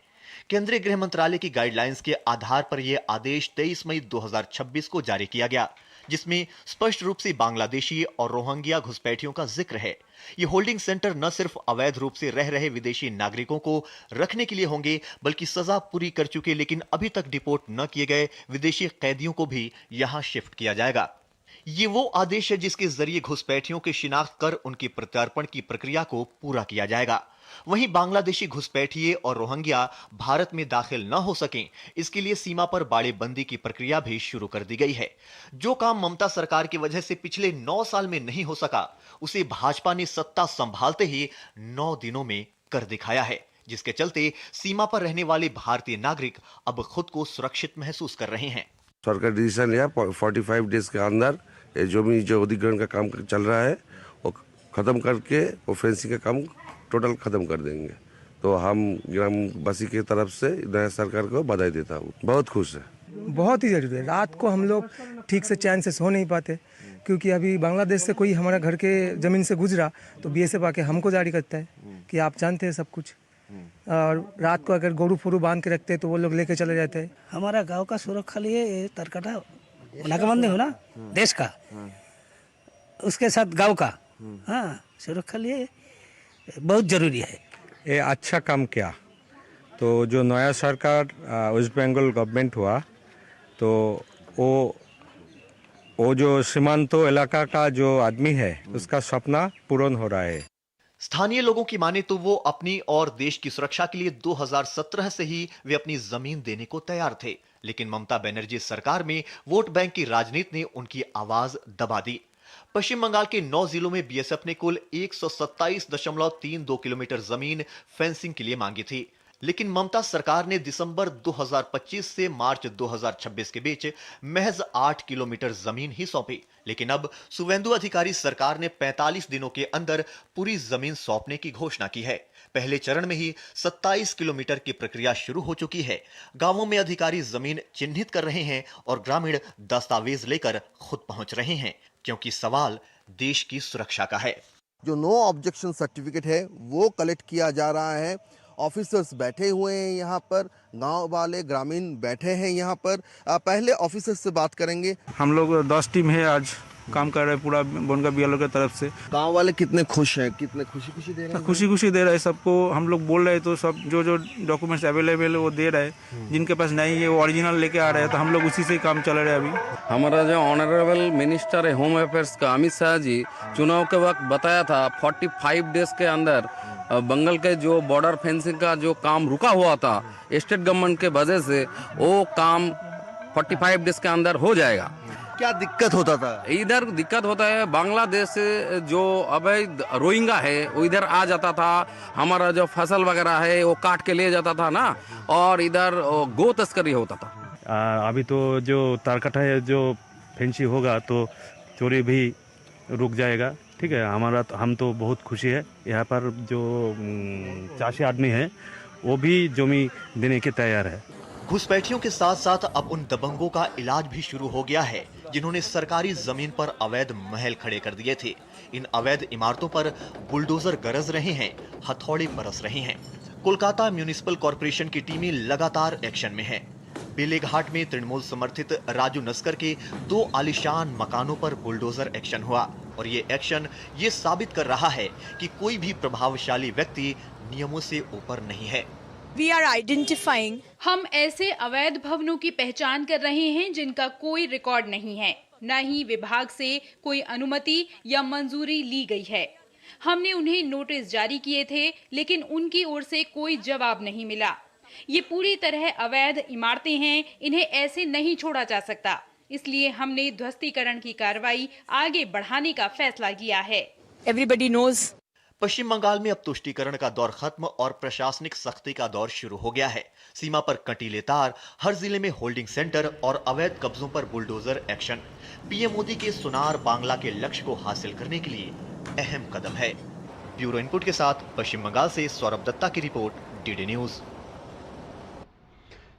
केंद्रीय गृह मंत्रालय की गाइडलाइंस के आधार पर यह आदेश 23 मई 2026 को जारी किया गया, जिसमें स्पष्ट रूप से बांग्लादेशी और रोहिंग्या घुसपैठियों का जिक्र है। ये होल्डिंग सेंटर न सिर्फ अवैध रूप से रह रहे विदेशी नागरिकों को रखने के लिए होंगे, बल्कि सजा पूरी कर चुके लेकिन अभी तक डिपोर्ट न किए गए विदेशी कैदियों को भी यहां शिफ्ट किया जाएगा। ये वो आदेश है जिसके जरिए घुसपैठियों की शिनाख्त कर उनके प्रत्यार्पण की प्रक्रिया को पूरा किया जाएगा। वहीं बांग्लादेशी घुसपैठिए और रोहिंग्या भारत में दाखिल न हो सकें, इसके लिए सीमा पर बाड़ेबंदी की प्रक्रिया भी शुरू कर दी गई है। जो काम ममता सरकार की वजह से पिछले 9 साल में नहीं हो सका, उसे भाजपा ने सत्ता संभालते ही 9 दिनों में कर दिखाया है, जिसके चलते सीमा पर रहने वाले भारतीय नागरिक अब खुद को सुरक्षित महसूस कर रहे हैं। सरकार डिसीजन लिया 45 डेज के अंदर जो अधिग्रहण का काम चल रहा है वो खत्म करके वो फेंसिंग का काम टोटल खत्म कर देंगे। तो हम ग्रामवासी की तरफ से नया सरकार को बधाई देता हूँ। बहुत खुश है। बहुत ही जरूरी है। रात को हम लोग ठीक से चैन से सो नहीं पाते, क्योंकि अभी बांग्लादेश से कोई हमारा घर के ज़मीन से गुजरा तो बीएसएफ आके हमको जारी करता है कि आप जानते हैं सब कुछ, और रात को अगर गोरू फोरू बांध के रखते तो वो लोग लेके चले जाते हैं। हमारा गांव का सुरक्षा लिए ये तरकटा नाकाबंदी हो ना देश का, उसके साथ गांव का हाँ सुरक्षा लिए बहुत जरूरी है। ये अच्छा काम किया। तो जो नया सरकार वेस्ट बंगाल गवर्नमेंट हुआ तो वो जो सीमांतो इलाका का जो आदमी है उसका सपना पूर्ण हो रहा है। स्थानीय लोगों की माने तो वो अपनी और देश की सुरक्षा के लिए 2017 से ही वे अपनी जमीन देने को तैयार थे, लेकिन ममता बनर्जी सरकार में वोट बैंक की राजनीति ने उनकी आवाज दबा दी। पश्चिम बंगाल के 9 जिलों में बीएसएफ ने कुल 127.32 किलोमीटर जमीन फेंसिंग के लिए मांगी थी, लेकिन ममता सरकार ने दिसंबर 2025 से मार्च 2026 के बीच महज 8 किलोमीटर जमीन ही सौंपी। लेकिन अब सुवेंदु अधिकारी सरकार ने 45 दिनों के अंदर पूरी जमीन सौंपने की घोषणा की है। पहले चरण में ही 27 किलोमीटर की प्रक्रिया शुरू हो चुकी है। गांवों में अधिकारी जमीन चिन्हित कर रहे हैं और ग्रामीण दस्तावेज लेकर खुद पहुंच रहे हैं, क्योंकि सवाल देश की सुरक्षा का है। जो नो ऑब्जेक्शन सर्टिफिकेट है वो कलेक्ट किया जा रहा है। ऑफिसर्स बैठे हुए हैं यहाँ पर, गांव वाले ग्रामीण बैठे हैं यहाँ पर। पहले ऑफिसर्स से बात करेंगे। हम लोग 10 टीम है, आज काम कर रहे हैं पूरा बोनगा बीएलओ की तरफ से। गांव वाले कितने खुश हैं, कितने खुशी दे रहे हैं? खुशी दे रहे हैं सबको। हम लोग बोल रहे हैं तो सब जो डॉक्यूमेंट्स अवेलेबल है वो दे रहे हैं। जिनके पास नहीं है वो ओरिजिनल लेके आ रहे हैं, तो हम लोग उसी से काम चल रहे हैं अभी। हमारा जो ऑनरेबल मिनिस्टर है होम अफेयर्स का अमित शाह जी चुनाव के वक्त बताया था 45 डेज के अंदर बंगाल के जो बॉर्डर फेंसिंग का जो काम रुका हुआ था स्टेट गवर्नमेंट के वजह से, वो काम 45 डेज के अंदर हो जाएगा। क्या दिक्कत होता था? इधर दिक्कत होता है, बांग्लादेश से जो अवैध रोहिंगा है वो इधर आ जाता था, हमारा जो फसल वगैरह है वो काट के ले जाता था ना, और इधर गो तस्करी होता था। अभी तो जो तारकटा है जो फेंसी होगा तो चोरी भी रुक जाएगा। ठीक है, हम तो बहुत खुशी है। यहाँ पर जो चाची आदमी है वो भी जमी देने के तैयार है। घुसपैठियों के साथ साथ अब उन दबंगों का इलाज भी शुरू हो गया है जिन्होंने सरकारी जमीन पर अवैध महल खड़े कर दिए थे। इन अवैध इमारतों पर बुलडोजर गरज रहे हैं, हथौड़े बरस रहे हैं। कोलकाता म्युनिसिपल कॉर्पोरेशन की टीमें लगातार एक्शन में हैं। बेलेघाट में तृणमूल समर्थित राजू नस्कर के 2 आलीशान मकानों पर बुलडोजर एक्शन हुआ, और ये एक्शन ये साबित कर रहा है कि कोई भी प्रभावशाली व्यक्ति नियमों से ऊपर नहीं है। We are identifying. हम ऐसे अवैध भवनों की पहचान कर रहे हैं जिनका कोई रिकॉर्ड नहीं है, न ही विभाग से कोई अनुमति या मंजूरी ली गई है। हमने उन्हें नोटिस जारी किए थे, लेकिन उनकी ओर से कोई जवाब नहीं मिला। ये पूरी तरह अवैध इमारतें हैं, इन्हें ऐसे नहीं छोड़ा जा सकता। इसलिए हमने ध्वस्तीकरण की कार्रवाई आगे बढ़ाने का फैसला किया है। Everybody knows. पश्चिम बंगाल में अब तुष्टीकरण का दौर खत्म और प्रशासनिक सख्ती का दौर शुरू हो गया है। सीमा पर कटीले तार, हर जिले में होल्डिंग सेंटर और अवैध कब्जों पर बुलडोजर एक्शन पीएम मोदी के सुनार बांग्ला के लक्ष्य को हासिल करने के लिए अहम कदम है। ब्यूरो इनपुट के साथ पश्चिम बंगाल से सौरभ दत्ता की रिपोर्ट, डीडी न्यूज।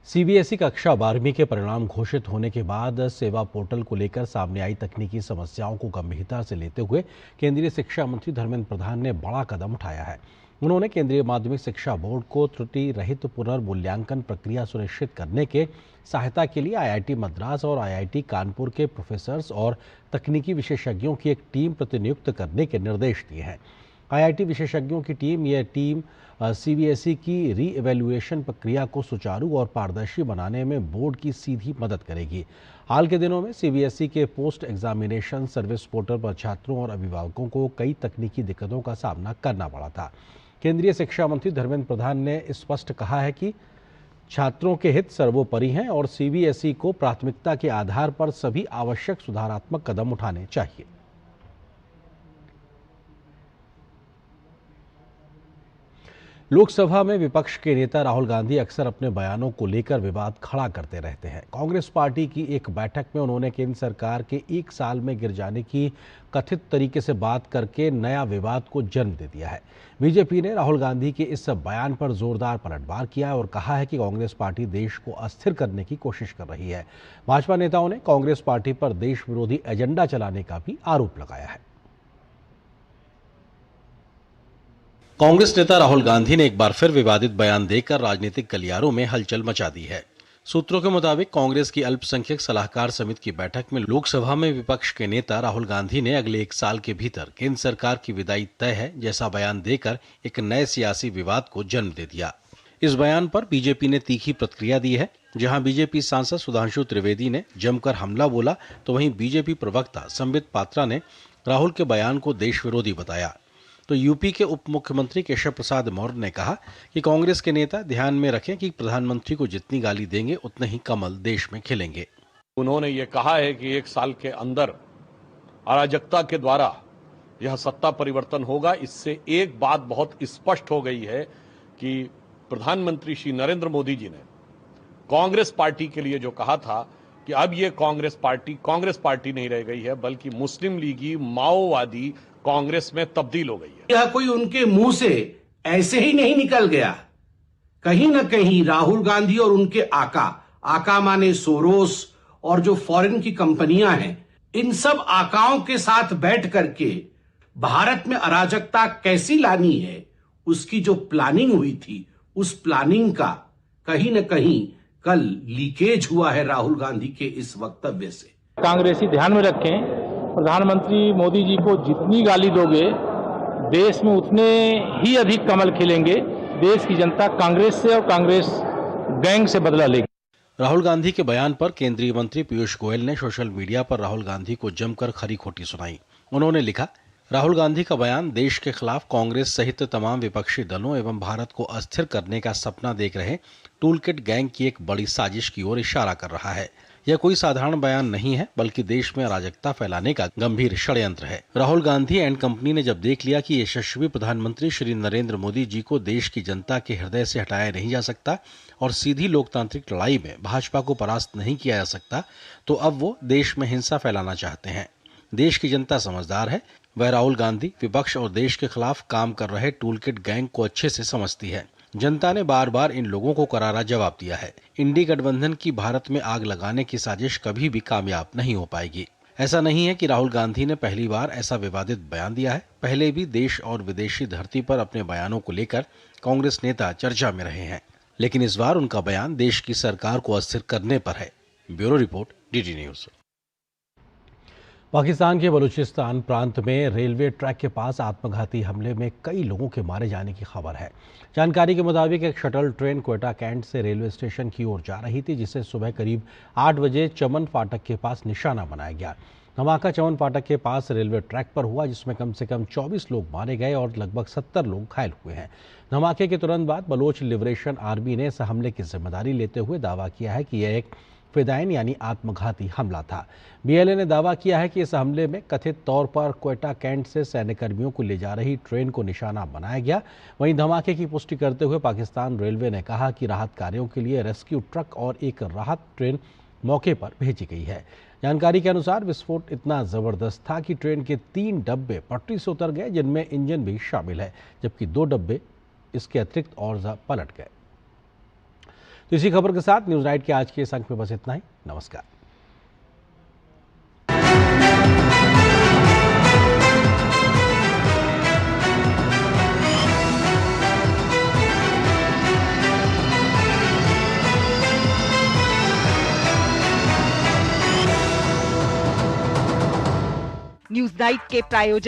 सीबीएसई कक्षा 12वीं के परिणाम घोषित होने के बाद सेवा पोर्टल को लेकर सामने आई तकनीकी समस्याओं को गंभीरता से लेते हुए केंद्रीय शिक्षा मंत्री धर्मेंद्र प्रधान ने बड़ा कदम उठाया है। उन्होंने केंद्रीय माध्यमिक शिक्षा बोर्ड को त्रुटि रहित पुनर्मूल्यांकन प्रक्रिया सुनिश्चित करने के सहायता के लिए आईआईटी मद्रास और आईआईटी कानपुर के प्रोफेसर्स और तकनीकी विशेषज्ञों की एक टीम प्रतिनियुक्त करने के निर्देश दिए हैं। आईआईटी विशेषज्ञों की टीम सीबीएसई की री-इवैल्यूएशन प्रक्रिया को सुचारू और पारदर्शी बनाने में बोर्ड की सीधी मदद करेगी। हाल के दिनों में सीबीएसई के पोस्ट एग्जामिनेशन सर्विस पोर्टल पर छात्रों और अभिभावकों को कई तकनीकी दिक्कतों का सामना करना पड़ा था। केंद्रीय शिक्षा मंत्री धर्मेंद्र प्रधान ने स्पष्ट कहा है कि छात्रों के हित सर्वोपरि हैं और सीबीएसई को प्राथमिकता के आधार पर सभी आवश्यक सुधारात्मक कदम उठाने चाहिए। लोकसभा में विपक्ष के नेता राहुल गांधी अक्सर अपने बयानों को लेकर विवाद खड़ा करते रहते हैं। कांग्रेस पार्टी की एक बैठक में उन्होंने केंद्र सरकार के 1 साल में गिर जाने की कथित तरीके से बात करके नया विवाद को जन्म दे दिया है। बीजेपी ने राहुल गांधी के इस बयान पर जोरदार पलटवार किया और कहा है कि कांग्रेस पार्टी देश को अस्थिर करने की कोशिश कर रही है। भाजपा नेताओं ने कांग्रेस पार्टी पर देश विरोधी एजेंडा चलाने का भी आरोप लगाया है। कांग्रेस नेता राहुल गांधी ने एक बार फिर विवादित बयान देकर राजनीतिक गलियारों में हलचल मचा दी है। सूत्रों के मुताबिक कांग्रेस की अल्पसंख्यक सलाहकार समिति की बैठक में लोकसभा में विपक्ष के नेता राहुल गांधी ने अगले 1 साल के भीतर केंद्र सरकार की विदाई तय है जैसा बयान देकर एक नए सियासी विवाद को जन्म दे दिया। इस बयान पर बीजेपी ने तीखी प्रतिक्रिया दी है। जहां बीजेपी सांसद सुधांशु त्रिवेदी ने जमकर हमला बोला, तो वहीं बीजेपी प्रवक्ता संबित पात्रा ने राहुल के बयान को देश विरोधी बताया। तो यूपी के उप मुख्यमंत्री केशव प्रसाद मौर्य ने कहा कि कांग्रेस के नेता ध्यान में रखें कि प्रधानमंत्री को जितनी गाली देंगे उतने ही कमल देश में खिलेंगे। उन्होंने ये कहा है कि 1 साल के अंदर अराजकता के द्वारा यह सत्ता परिवर्तन होगा। इससे एक बात बहुत स्पष्ट हो गई है कि प्रधानमंत्री श्री नरेंद्र मोदी जी ने कांग्रेस पार्टी के लिए जो कहा था कि अब ये कांग्रेस पार्टी नहीं रह गई है, बल्कि मुस्लिम लीगी माओवादी कांग्रेस में तब्दील हो गई है। यह कोई उनके मुंह से ऐसे ही नहीं निकल गया। कहीं ना कहीं राहुल गांधी और उनके आका माने सोरोस और जो फॉरेन की कंपनियां हैं, इन सब आकाओं के साथ बैठ करके भारत में अराजकता कैसी लानी है, उसकी जो प्लानिंग हुई थी, उस प्लानिंग का कहीं ना कहीं कल लीकेज हुआ है राहुल गांधी के इस वक्तव्य से। कांग्रेसी ध्यान में रखें, प्रधानमंत्री मोदी जी को जितनी गाली दोगे देश में उतने ही अधिक कमल खिलेंगे। देश की जनता कांग्रेस से और कांग्रेस गैंग से बदला लेगी। राहुल गांधी के बयान पर केंद्रीय मंत्री पीयूष गोयल ने सोशल मीडिया पर राहुल गांधी को जमकर खरी खोटी सुनाई। उन्होंने लिखा, राहुल गांधी का बयान देश के खिलाफ कांग्रेस सहित तमाम विपक्षी दलों एवं भारत को अस्थिर करने का सपना देख रहे टूलकिट गैंग की एक बड़ी साजिश की ओर इशारा कर रहा है। यह कोई साधारण बयान नहीं है, बल्कि देश में अराजकता फैलाने का गंभीर षड्यंत्र है। राहुल गांधी एंड कंपनी ने जब देख लिया कि यशस्वी प्रधानमंत्री श्री नरेंद्र मोदी जी को देश की जनता के हृदय से हटाया नहीं जा सकता और सीधी लोकतांत्रिक लड़ाई में भाजपा को परास्त नहीं किया जा सकता, तो अब वो देश में हिंसा फैलाना चाहते हैं। देश की जनता समझदार है। वह राहुल गांधी विपक्ष और देश के खिलाफ काम कर रहे टूलकिट गैंग को अच्छे से समझती है। जनता ने बार बार इन लोगों को करारा जवाब दिया है। इंडी गठबंधन की भारत में आग लगाने की साजिश कभी भी कामयाब नहीं हो पाएगी। ऐसा नहीं है कि राहुल गांधी ने पहली बार ऐसा विवादित बयान दिया है। पहले भी देश और विदेशी धरती पर अपने बयानों को लेकर कांग्रेस नेता चर्चा में रहे हैं, लेकिन इस बार उनका बयान देश की सरकार को अस्थिर करने पर है। Bureau report, DD news. Pakistan के बलूचिस्तान प्रांत में रेलवे ट्रैक के पास आत्मघाती हमले में कई लोगों के मारे जाने की खबर है। जानकारी के मुताबिक एक शटल ट्रेन क्वेटा कैंट से रेलवे स्टेशन की ओर जा रही थी, जिसे सुबह करीब 8 बजे चमन फाटक के पास निशाना बनाया गया। धमाका चमन फाटक के पास रेलवे ट्रैक पर हुआ, जिसमें कम से कम 24 लोग मारे गए और लगभग 70 लोग घायल हुए हैं। धमाके के तुरंत बाद बलोच लिबरेशन आर्मी ने इस हमले की जिम्मेदारी लेते हुए दावा किया है कि यह एक फिदाइन यानी आत्मघाती हमला था। BLA ने दावा किया है कि इस हमले में कथित तौर पर क्वेटा कैंट से सैन्यकर्मियों को ले जा रही ट्रेन को निशाना बनाया गया। वहीं धमाके की पुष्टि करते हुए पाकिस्तान रेलवे ने कहा कि राहत कार्यों के लिए रेस्क्यू ट्रक और एक राहत ट्रेन मौके पर भेजी गई है। जानकारी के अनुसार विस्फोट इतना जबरदस्त था कि ट्रेन के 3 डब्बे पटरी से उतर गए, जिनमें इंजन भी शामिल है, जबकि 2 डब्बे इसके अतिरिक्त और पलट गए। तो इसी खबर के साथ न्यूज नाइट के आज के इस अंक में बस इतना ही। नमस्कार। न्यूज नाइट के प्रायोजक